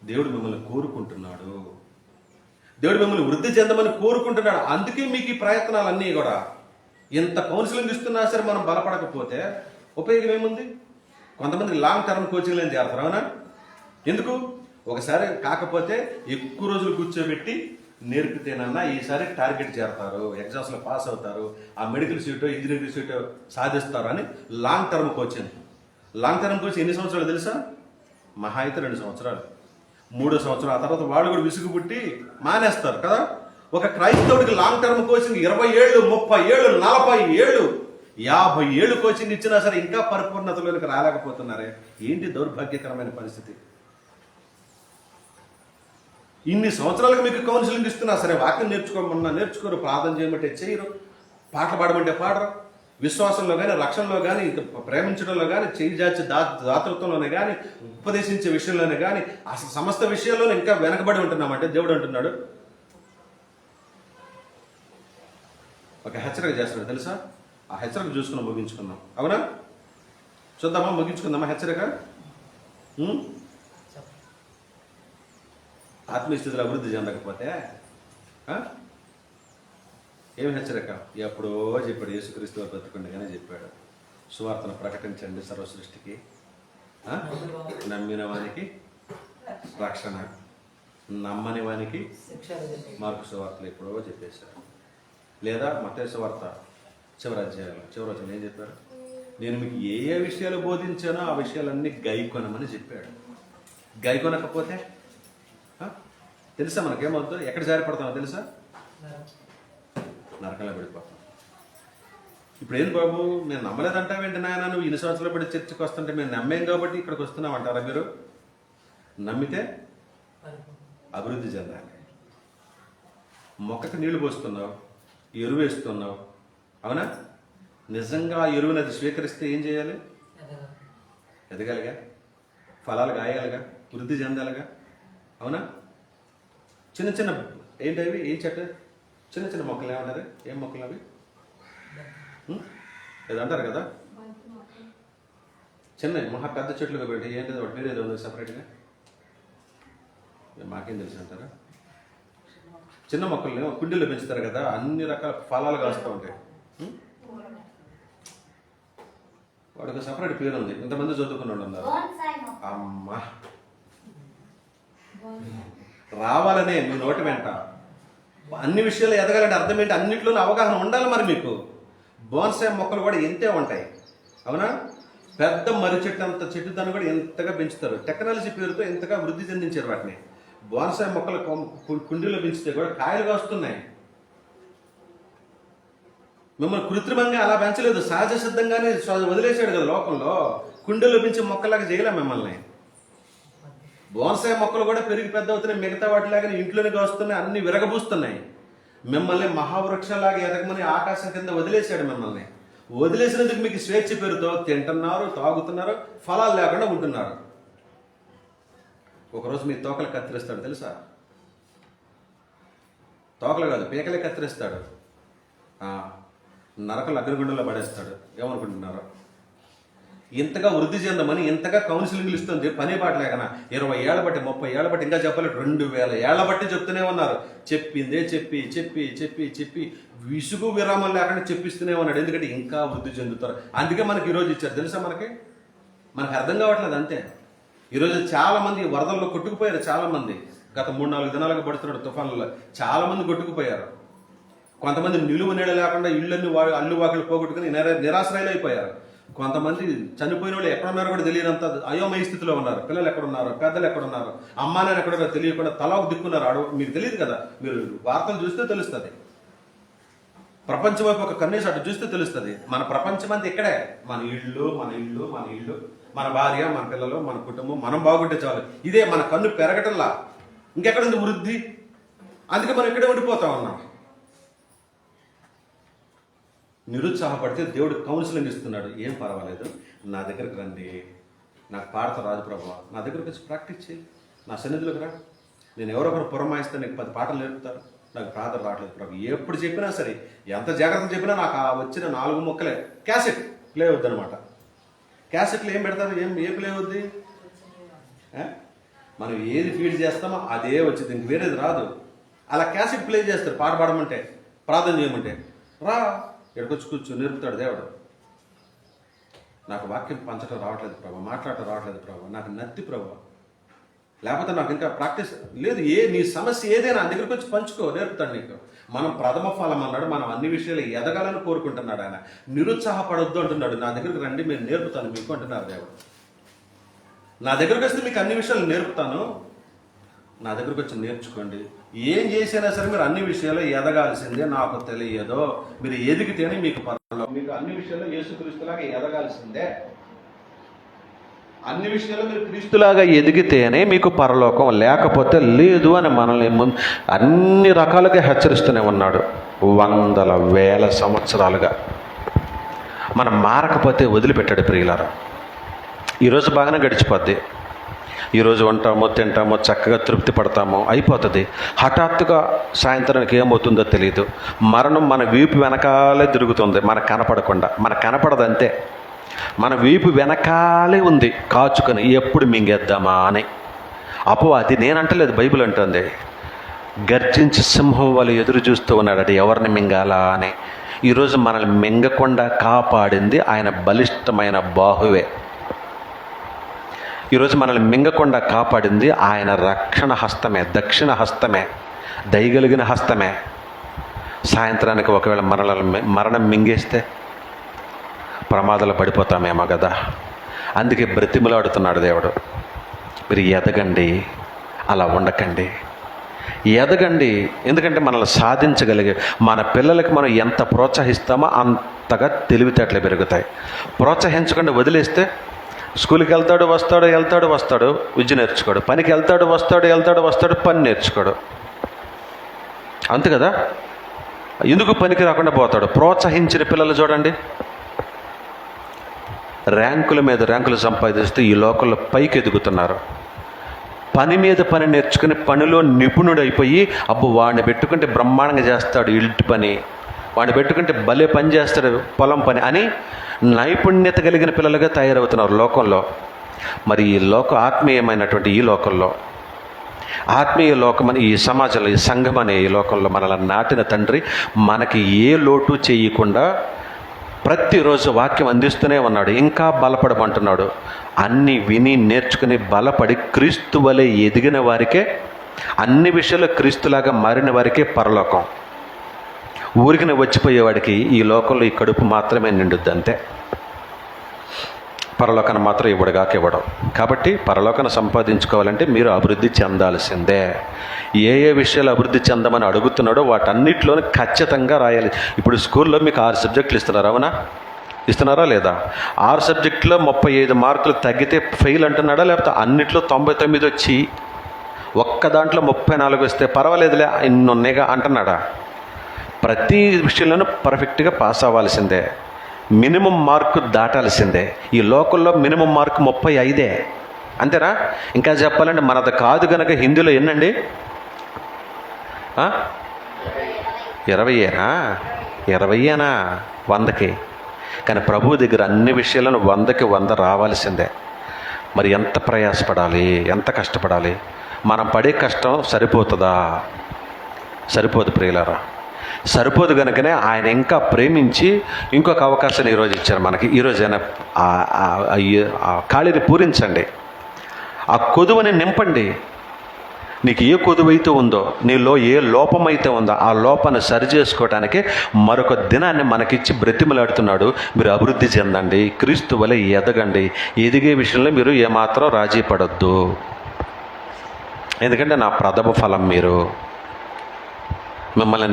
దేవుడు మిమ్మల్ని కోరుకుంటున్నాడు, దేవుడు మిమ్మల్ని వృద్ధి చెందమని కోరుకుంటున్నాడు. అందుకే మీకు ఈ ప్రయత్నాలన్నీ కూడా. ఇంత కౌన్సిలింగ్ ఇస్తున్నా సరే మనం బలపడకపోతే ఉపయోగం ఏముంది? కొంతమంది లాంగ్ టర్మ్ కోచింగ్లో చేస్తారు, అవునా? ఎందుకు? ఒకసారి కాకపోతే ఎక్కువ రోజులు కూర్చోబెట్టి నేర్పితేనన్నా ఈసారి టార్గెట్ చేరతారు, ఎగ్జామ్స్లో పాస్ అవుతారు, ఆ మెడికల్ సీటు ఇంజనీరింగ్ సీటు సాధిస్తారు అని long term coaching. Long term coaching ఎన్ని సంవత్సరాలు తెలుసా? మహా అయితే 2 సంవత్సరాలు, 3వ సంవత్సరం. ఆ తర్వాత వాళ్ళు కూడా విసుగు పుట్టి మానేస్తారు కదా. ఒక క్రైస్తవుడికి లాంగ్ టర్మ్ కోచింగ్ 20 ఏళ్ళు, 30 ఏళ్ళు, 40 ఏళ్ళు, 50 ఏళ్ళు కోచింగ్ ఇచ్చినా సరే ఇంకా పరిపూర్ణతలోనికి రాలేకపోతున్నారే. ఏంటి దౌర్భాగ్యకరమైన పరిస్థితి? ఇన్ని సంవత్సరాలకు మీకు కౌన్సిలింగ్ ఇస్తున్నా సరే వాక్యం నేర్చుకోమన్నా నేర్చుకోరు, ప్రార్థన చేయమంటే చేయరు, పాటలు పాడమంటే పాడరు, విశ్వాసంలో కానీ, రక్షణలో కానీ, ప్రేమించడంలో కానీ, చేయి జాచి దాతృత్వంలోనే కానీ, ఉపదేశించే విషయంలోనే కానీ, అసలు సమస్త విషయాల్లోనే ఇంకా వెనకబడి ఉంటున్నామంటే దేవుడు అంటున్నాడు. ఒక హెచ్చరిక చేస్తున్నాడు తెలుసా? ఆ హెచ్చరిక చూసుకున్నాం, ముగించుకుందాం. అవునా? చూద్దామా, ముగించుకుందామా హెచ్చరిక? ఆత్మీయ స్థితిలో అభివృద్ధి చెందకపోతే ఏమి హెచ్చరిక? ఎప్పుడో చెప్పాడు, యేసుక్రీస్తు వారు బ్రతుకుండగానే చెప్పాడు, సువార్తను ప్రకటించండి సర్వ సృష్టికి, నమ్మిన వానికి రక్షణ, నమ్మని వానికి మార్కు సువార్తలు ఎప్పుడో చెప్పేశారు. లేదా మత్తయి సువార్త చివరి అధ్యాయంలో చివరి వచనం ఏం చెప్పారు? నేను మీకు ఏ ఏ విషయాలు బోధించానో ఆ విషయాలన్నీ గైకొనమని చెప్పాడు. గైకొనకపోతే తెలుసా మనకేమవుతుందో? ఎక్కడ జారిపడతామో తెలుసా? నరకంలో పడిపోతాం. ఇప్పుడు ఏంటి బాబు, నేను నమ్మలేదంటావేంటి నాయన, నువ్వు ఇన్ని సంవత్సరాలు పడి చర్చకు వస్తుంటే మేము నమ్మేం కాబట్టి ఇక్కడికి వస్తున్నాం అంటారా మీరు? నమ్మితే అభివృద్ధి చెందాలి. మొక్కకి నీళ్లు పోస్తున్నావు, ఎరువు వేస్తున్నావు, అవునా? నిజంగా ఆ ఎరువుని అది స్వీకరిస్తే ఏం చేయాలి? ఎదగాలిగా, ఫలాలు కాయాలిగా, వృద్ధి చెందాలిగా, అవునా? చిన్న చిన్న ఏంటవి, ఏం చెట్టు, చిన్న చిన్న మొక్కలు ఏమంటారు? ఏం మొక్కలు అవి? ఏదంటారు కదా, చిన్న మహా పెద్ద చెట్లుగా పెట్టి ఏంటి వాటి మీద ఏదో ఉంది సపరేట్గా, మాకేం తెలుసు అంటారా? చిన్న మొక్కల్ని కుండీలో పెంచుతారు కదా, అన్ని రకాల ఫలాలు కాస్తూ ఉంటాయి. వాడికి సపరేట్ పేరు ఉంది, ఇంతమంది చదువుకున్నాడు ఉన్నారు. అమ్మా, రావాలనే మీ నోటి వెంట అన్ని విషయాలు ఎదగాలంటే అర్థం ఏంటి? అన్నింటిలోనూ అవగాహన ఉండాలి. మరి మీకు బోన్సాయి మొక్కలు కూడా ఎంతే ఉంటాయి, అవునా? పెద్ద మర్రి చెట్టు అంత చెట్టు దాన్ని కూడా ఎంతగా పెంచుతారు. టెక్నాలజీ పేరుతో ఎంతగా వృద్ధి చెందించారు వాటిని. బోన్సాయి మొక్కలు కుండీలో పెంచితే కూడా కాయలు కాస్తున్నాయి. మిమ్మల్ని కృత్రిమంగా అలా పెంచలేదు, సహజ సిద్ధంగానే వదిలేశాడు కదా లోకంలో. కుండెలో పెంచి మొక్కలాగా చేయలే మిమ్మల్ని. బోన్సాయి మొక్కలు కూడా పెరిగి పెద్ద అవుతున్నాయి, మిగతా వాటిలాగా ఇంట్లోనే కాస్తున్నాయి, అన్ని విరగబూస్తున్నాయి. మిమ్మల్ని మహావృక్షంలాగా ఎదగమని ఆకాశం కింద వదిలేశాడు. మిమ్మల్ని వదిలేసినందుకు మీకు స్వేచ్ఛ పేరుతో తింటున్నారు, తాగుతున్నారు, ఫలాలు లేకుండా ఉంటున్నారు. ఒకరోజు మీ తోకలు కత్తిరిస్తాడు తెలుసా? తోకలు కాదు, పీకలే కత్తిరిస్తాడు. నరకలు అగ్నిగుండంలో పడేస్తాడు. ఏమనుకుంటున్నారు? ఇంతగా వృద్ధి చెందమని ఇంతగా కౌన్సిలింగ్లు ఇస్తుంది, పని పాట లేకనా 20 ఏళ్ల బట్టి 30 ఏళ్ల బట్టి, ఇంకా చెప్పలేదు 2000 ఏళ్ల బట్టి చెప్తూనే ఉన్నారు. చెప్పిందే చెప్పి చెప్పి చెప్పి చెప్పి విసుగు విరామం లేకుండా చెప్పిస్తూనే ఉన్నాడు. ఎందుకంటే ఇంకా వృద్ధి చెందుతారు. అందుకే మనకి ఈరోజు ఇచ్చారు తెలుసా? మనకు అర్థం కావట్లేదు అంతే. ఈరోజు చాలా మంది వరదల్లో కొట్టుకుపోయారు. చాలా మంది గత 3-4 దినాలుగా పడుతున్నాడు తుఫాన్లలో చాలా మంది కొట్టుకుపోయారు. కొంతమంది నిలువ నీడ లేకుండా ఇళ్ళన్ని అల్లు వాకిలు పోగొట్టుకుని నిరాశ్రయాలు అయిపోయారు. కొంతమంది చనిపోయిన వాళ్ళు ఎక్కడున్నారో కూడా తెలియనంత అయోమయ స్థితిలో ఉన్నారు. పిల్లలు ఎక్కడున్నారు, పెద్దలు ఎక్కడున్నారు, అమ్మా నాన్న ఎక్కడున్నారో తెలియకుండా తల ఒక దిక్కున్నారు. మీకు తెలియదు కదా, మీరు వార్తలు చూస్తే తెలుస్తుంది. ప్రపంచం వైపు ఒక కన్నేసి అటు చూస్తే తెలుస్తుంది. మన ప్రపంచం అంతా ఇక్కడే. మన ఇళ్ళు, మన భార్య, మన పిల్లలు, మన కుటుంబం, మనం బాగుంటే చాలు. ఇదే మన కన్ను పెరగటంలా. ఇంకెక్కడుంది వృద్ధి? అందుకే మనం ఇక్కడే ఉండిపోతా ఉన్నాం. నిరుత్సాహపడితే దేవుడు కౌన్సిలింగ్ ఇస్తున్నాడు. ఏం పర్వాలేదు, నా దగ్గరకు రండి, నాకు పాడతా రాదు ప్రభావ, నా దగ్గరకు వచ్చి ప్రాక్టీస్ చేయి, నా సన్నిధిలోకి రా, నేను ఎవరొకరు పురమాయిస్తే నీకు 10 పాటలు నేర్పుతారు. నాకు ప్రార్థన రావట్లేదు ప్రభు. ఎప్పుడు చెప్పినా సరే, ఎంత జాగ్రత్తగా చెప్పినా నాకు ఆ వచ్చిన 4 ముక్కలే. క్యాసెట్ ప్లే అవుద్ది అనమాట. క్యాసెట్లు ఏం పెడతారు? ఏ ప్లే అవుద్ది? మనం ఏది ఫీడ్ చేస్తామో అదే వచ్చింది, ఇంక వేరేది రాదు. అలా క్యాసెట్ ప్లే చేస్తారు. పాట పాడమంటే, ప్రార్థన చేయమంటే, రా ఎక్కడికొచ్చి కూర్చో, నేర్పుతాడు దేవుడు. నాకు వాక్యం పంచడం రావట్లేదు ప్రభు, మాట్లాడటం రావట్లేదు ప్రభు, నాకు నత్తి ప్రభు, లేకపోతే నాకు ఇంకా ప్రాక్టీస్ లేదు. నీ సమస్య ఏదైనా నా దగ్గరికి వచ్చి పంచుకో, నేర్పుతాడు నీకు. మనం ప్రథమ ఫలం అన్నాడు. మనం అన్ని విషయాలు ఎదగాలని కోరుకుంటున్నాడు ఆయన. నిరుత్సాహపడొద్దు అంటున్నాడు. నా దగ్గరికి రండి, నేను నేర్పుతాను మీకు అంటున్నారు దేవుడు. నా దగ్గరికి వస్తే మీకు అన్ని విషయాలు నేర్పుతాను, నా దగ్గరకు వచ్చి నేర్చుకోండి. ఏం చేసినా సరే మీరు అన్ని విషయాల్లో ఎదగాల్సిందే. నాకు తెలియదో మీరు ఎదిగితేనే మీకు పరలోకం. మీకు అన్ని విషయాల్లో యేసుక్రీస్తులాగా ఎదగాల్సిందే. అన్ని విషయాల్లో మీరు క్రీస్తులాగా ఎదిగితేనే మీకు పరలోకం, లేకపోతే లేదు అని మనల్ని అన్ని రకాలుగా హెచ్చరిస్తూనే ఉన్నాడు. 100,000 సంవత్సరాలుగా మనం మారకపోతే వదిలిపెట్టాడు ప్రియులారా. ఈరోజు బాగానే గడిచిపోద్ది. ఈరోజు ఉంటామో, తింటామో, చక్కగా తృప్తి పడతామో, అయిపోతుంది. హఠాత్తుగా సాయంత్రానికి ఏమవుతుందో తెలియదు. మరణం మన వీపు వెనకాలే తిరుగుతుంది, మనకు కనపడకుండా. మనకు కనపడదంతే, మన వీపు వెనకాలే ఉంది కాచుకొని, ఎప్పుడు మింగేద్దామా అని. అది నేనంటలేదు, బైబిల్ అంటుంది. గర్జించి సింహం వాళ్ళు ఎదురు చూస్తూ ఉన్నాడు, అది ఎవరిని మింగాలా అని. ఈరోజు మనల్ని మింగకుండా కాపాడింది ఆయన బలిష్టమైన బాహువే. ఈరోజు మనల్ని మింగకుండా కాపాడింది ఆయన రక్షణ హస్తమే, దక్షిణ హస్తమే, దయగలిగిన హస్తమే. సాయంత్రానికి ఒకవేళ మరణం మింగేస్తే ప్రమాదాలు పడిపోతామేమో కదా. అందుకే బ్రతిమలాడుతున్నాడు దేవుడు, మీరు ఎదగండి, అలా ఉండకండి, ఎదగండి. ఎందుకంటే మనల్ని సాధించగలిగే మన పిల్లలకి మనం ఎంత ప్రోత్సహిస్తామో అంతగా తెలివితేటలు పెరుగుతాయి. ప్రోత్సహించకుండా వదిలేస్తే స్కూల్కి వెళ్తాడు, వస్తాడు, విద్య నేర్చుకోడు. పనికి వెళ్తాడు, వస్తాడు, పని నేర్చుకోడు. అంతే కదా. ఎందుకు పనికి రాకుండా పోతాడు? ప్రోత్సహించిన పిల్లలు చూడండి, ర్యాంకుల మీద ర్యాంకులు సంపాదిస్తూ ఈ లోకంలో పైకి ఎదుగుతున్నారు. పని మీద పని నేర్చుకుని పనిలో నిపుణుడైపోయి, వాడిని పెట్టుకుంటే బ్రహ్మాండంగా చేస్తాడు ఇంటి పని, వాడిని పెట్టుకుంటే భలే పని చేస్తాడు పొలం పని అని నైపుణ్యత కలిగిన పిల్లలుగా తయారవుతున్నారు లోకంలో. మరి ఈ ఆత్మీయమైనటువంటి ఈ లోకంలో, ఆత్మీయ లోకమని ఈ సమాజంలో, ఈ సంఘం అనే ఈ లోకంలో మనల్ని నాటిన తండ్రి మనకి ఏ లోటు చేయకుండా ప్రతిరోజు వాక్యం అందిస్తూనే ఉన్నాడు. ఇంకా బలపడమంటున్నాడు. అన్నీ విని నేర్చుకుని బలపడి క్రీస్తు వలె ఎదిగిన వారికే, అన్ని విషయాల్లో క్రీస్తులాగా మారిన వారికే పరలోకం. ఊరికిన వచ్చిపోయేవాడికి ఈ లోకంలో ఈ కడుపు మాత్రమే నిండుద్ది అంతే. పరలోకాన్ని మాత్రం ఇవ్వడుగాక ఇవ్వడం. కాబట్టి పరలోకాన్ని సంపాదించుకోవాలంటే మీరు అభివృద్ధి చెందాల్సిందే. ఏ ఏ విషయాలు అభివృద్ధి చెందమని అడుగుతున్నాడో వాటన్నిటిలోనే ఖచ్చితంగా రాయాలి. ఇప్పుడు స్కూల్లో మీకు 6 సబ్జెక్టులు ఇస్తున్నారు, అవునా? ఇస్తున్నారా లేదా? 6 సబ్జెక్టులో 35 మార్కులు తగ్గితే ఫెయిల్ అంటున్నాడా, లేకపోతే అన్నిట్లో 99 వచ్చి ఒక్క దాంట్లో 34 వస్తే పర్వాలేదులే ఇన్ని ఉన్నాయిగా అంటున్నాడా? ప్రతి విషయంలోనూ పర్ఫెక్ట్గా పాస్ అవ్వాల్సిందే, మినిమం మార్కు దాటాల్సిందే. ఈ లోకల్లో మినిమం మార్కు 35, అంతేనా? ఇంకా చెప్పాలంటే మనది కాదు కనుక హిందీలో ఎన్నండి? 20ఏనా? 20ఏనా 100కి? కానీ ప్రభువు దగ్గర అన్ని విషయాలను 100కి 100 రావాల్సిందే. మరి ఎంత ప్రయాసపడాలి, ఎంత కష్టపడాలి? మనం పడే కష్టం సరిపోతుందా? సరిపోదు ప్రియులారా, సరిపోదు. కనుకనే ఆయన ఇంకా ప్రేమించి ఇంకొక అవకాశాన్ని ఈరోజు ఇచ్చారు మనకి. ఈరోజైనా ఆ ఖాళీని పూరించండి, ఆ కొదువని నింపండి. నీకు ఏ కొదువైతే ఉందో, నీలో ఏ లోపమైతే ఉందో ఆ లోపాన్ని సరి చేసుకోవటానికి మరొక దినాన్ని మనకిచ్చి బ్రతిమలాడుతున్నాడు. మీరు అభివృద్ధి చెందండి, క్రీస్తు వలె ఎదగండి. ఎదిగే విషయంలో మీరు ఏమాత్రం రాజీ పడొద్దు. ఎందుకంటే నా ప్రథమ ఫలం మీరు. మిమ్మల్ని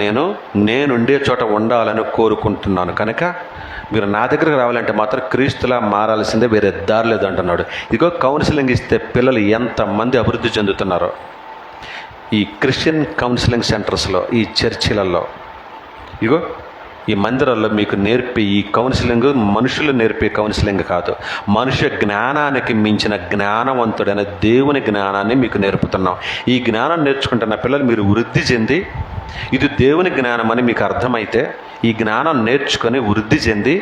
నేనుండే చోట ఉండాలని కోరుకుంటున్నాను. కనుక మీరు నా దగ్గరకు రావాలంటే మాత్రం క్రీస్తులా మారాల్సిందే, వేరే దారి లేదు అంటున్నాడు. ఇదిగో కౌన్సిలింగ్ ఇస్తే పిల్లలు ఎంతమంది అభివృద్ధి చెందుతున్నారో ఈ క్రిస్టియన్ కౌన్సిలింగ్ సెంటర్స్లో, ఈ చర్చిలలో, ఇగో ఈ మందిరాల్లో మీకు నేర్పే ఈ కౌన్సిలింగ్ మనుషులు నేర్పే కౌన్సిలింగ్ కాదు, మనుష్య జ్ఞానానికి మించిన జ్ఞానవంతుడైన దేవుని జ్ఞానాన్ని మీకు నేర్పుతున్నాం. ఈ జ్ఞానం నేర్చుకుంటున్న పిల్లలు మీరు వృద్ధి చెంది, ఇది దేవుని జ్ఞానం అని మీకు అర్థమైతే ఈ జ్ఞానం నేర్చుకొని వృద్ధి చెంది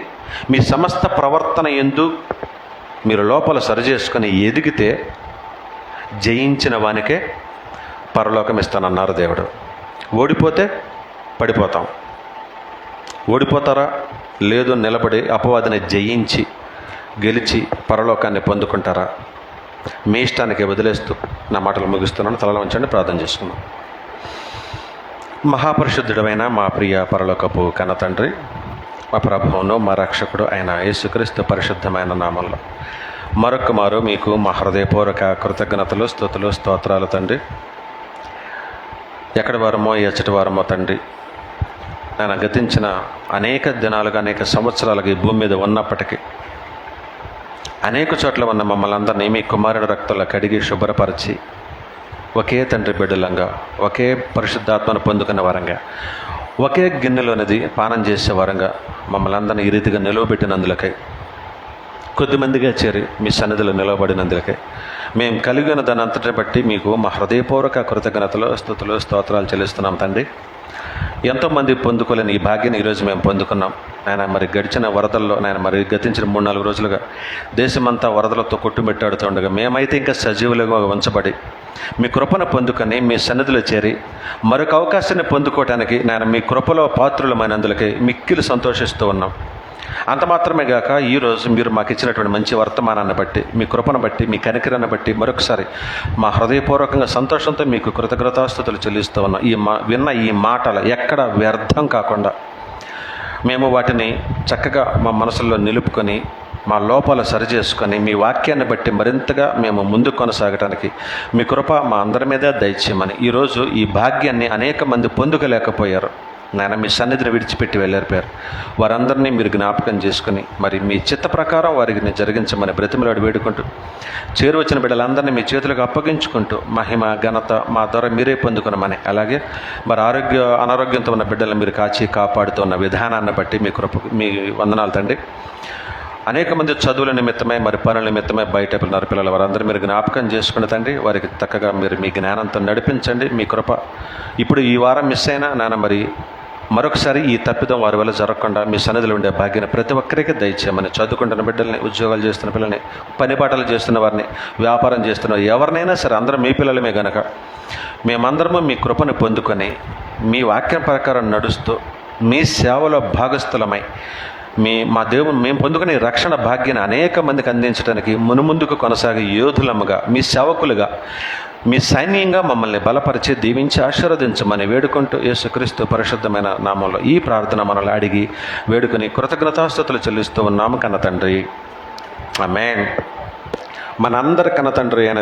మీ సమస్త ప్రవర్తన యందు మీరు లోపల సరిచేసుకొని ఎదిగితే జయించిన వానికే పరలోకం ఇస్తానన్నారు దేవుడు. ఓడిపోతే పడిపోతాం. ఓడిపోతారా? లేదు, నిలబడి అపవాదిని జయించి గెలిచి పరలోకాన్ని పొందుకుంటారా? మీ ఇష్టానికి వదిలేస్తూ నా మాటలు ముగిస్తున్నాను. తలలో ఉంచండి, ప్రార్థన చేసుకున్నాం. మహాపరిశుద్ధుడమైన మా ప్రియ పరలోకపు కన్న తండ్రి, మా ప్రభువును మా రక్షకుడు అయిన యేసుక్రీస్తు పరిశుద్ధమైన నామంలో మరొక్క మారు మీకు మా హృదయపూర్వక కృతజ్ఞతలు, స్తుతులు, స్తోత్రాలు తండ్రి. ఎక్కడి వారమో ఎచ్చటి వారమో తండ్రి, నేను గతించిన అనేక దినాలుగా, అనేక సంవత్సరాలుగా ఈ భూమి మీద ఉన్నప్పటికీ అనేక చోట్ల ఉన్న మమ్మల్ని అందరినీ మీ కుమారుని రక్తంలో కడిగి శుభ్రపరిచి ఒకే తండ్రి బిడ్డలంగా, ఒకే పరిశుద్ధాత్మను పొందుకున్న వారంగా, ఒకే గిన్నెలోనిది పానం చేసే వారంగా మమ్మల్ని అందరినీ ఈ రీతిగా నిలవబెట్టినందులకై, కొద్దిమందిగా చేరి మీ సన్నిధిలో నిలవబడినందులకై, మేము కలిగిన దాని అంతటిని బట్టి మీకు మా హృదయపూర్వక కృతజ్ఞతలు, స్తుతులు, స్తోత్రాలు చెల్లిస్తున్నాం తండ్రి. ఎంతోమంది పొందుకోలేని ఈ భాగ్యాన్ని ఈరోజు మేము పొందుకున్నాం నాయన. మరి గడిచిన వరదల్లో నాయన, మరి గతించిన 3-4 రోజులుగా దేశమంతా వరదలతో కొట్టుమిట్టాడుతూ ఉండగా మేమైతే ఇంకా సజీవులుగా ఉంచబడి మీ కృపను పొందుకొని మీ సన్నిధిలో చేరి మరొక అవకాశాన్ని పొందుకోవటానికి నాయన మీ కృపలో పాత్రులమైనందులకి మిక్కిలి సంతోషిస్తూ ఉన్నాం. అంత మాత్రమే గాక ఈరోజు మీరు మాకు ఇచ్చినటువంటి మంచి వర్తమానాన్ని బట్టి, మీ కృపను బట్టి, మీ కనికరాన్ని బట్టి మరొకసారి మా హృదయపూర్వకంగా సంతోషంతో మీకు కృతజ్ఞతాస్తుతులు చెల్లిస్తూ ఉన్నాం. విన్న ఈ మాటలు ఎక్కడ వ్యర్థం కాకుండా మేము వాటిని చక్కగా మా మనసుల్లో నిలుపుకొని మా లోపాలు సరిచేసుకొని మీ వాక్యాన్ని బట్టి మరింతగా మేము ముందుకు కొనసాగటానికి మీ కృప మా అందరి మీద దయచేయమని, ఈరోజు ఈ భాగ్యాన్ని అనేక మంది పొందుకోలేకపోయారు నాయన. మీ సన్నిధిని విడిచిపెట్టి వెళ్ళారిపోయారు. వారందరినీ మీరు జ్ఞాపకం చేసుకుని మరి మీ చిత్త ప్రకారం వారికి జరిగించమని బ్రతిమలాడి వేడుకుంటూ, చేరువచ్చిన బిడ్డలందరినీ మీ చేతులకు అప్పగించుకుంటూ మహిమ ఘనత మా ద్వారా మీరే పొందుకున్నామని, అలాగే మరి అనారోగ్యంతో ఉన్న బిడ్డలను మీరు కాచి కాపాడుతున్న విధానాన్ని బట్టి మీ కృప, మీ వందనాలు తండ్రి. అనేక మంది చదువుల నిమిత్తమై, మరి పనుల నిమిత్తమై బయట ఉన్నారు పిల్లలు, వారందరూ మీరు జ్ఞాపకం చేసుకుని తండ్రి, వారికి చక్కగా మీరు మీ జ్ఞానంతో నడిపించండి. మీ కృప ఇప్పుడు ఈ వారం మిస్ అయినా నాన్న, మరి మరొకసారి ఈ తప్పిదం వారి వల్ల జరగకుండా మీ సన్నిధిలో ఉండే భాగ్యాన్ని ప్రతి ఒక్కరికి దయచేయమని, చదువుకుంటున్న బిడ్డల్ని, ఉద్యోగాలు చేస్తున్న పిల్లల్ని, పని పాటలు చేస్తున్న వారిని, వ్యాపారం చేస్తున్న ఎవరినైనా సరే అందరూ మీ పిల్లలమే గనక మేమందరము మీ కృపను పొందుకొని మీ వాక్యం ప్రకారం నడుస్తూ మీ సేవలో భాగస్థులమై మా దేవుని మేము పొందుకునే రక్షణ భాగ్యాన్ని అనేక మందికి అందించడానికి మునుముందుకు కొనసాగే యోధులముగా, మీ సేవకులుగా, మీ సైన్యంగా మమ్మల్ని బలపరిచి దీవించి ఆశీర్వదించమని వేడుకుంటూ యేసుక్రీస్తు పరిశుద్ధమైన నామంలో ఈ ప్రార్థన మనల్ని అడిగి వేడుకొని కృతజ్ఞతాస్తుతులు చెల్లిస్తూ ఉన్నాము కన్న తండ్రి. ఆమేన్. మనందరి కన్న తండ్రి అయిన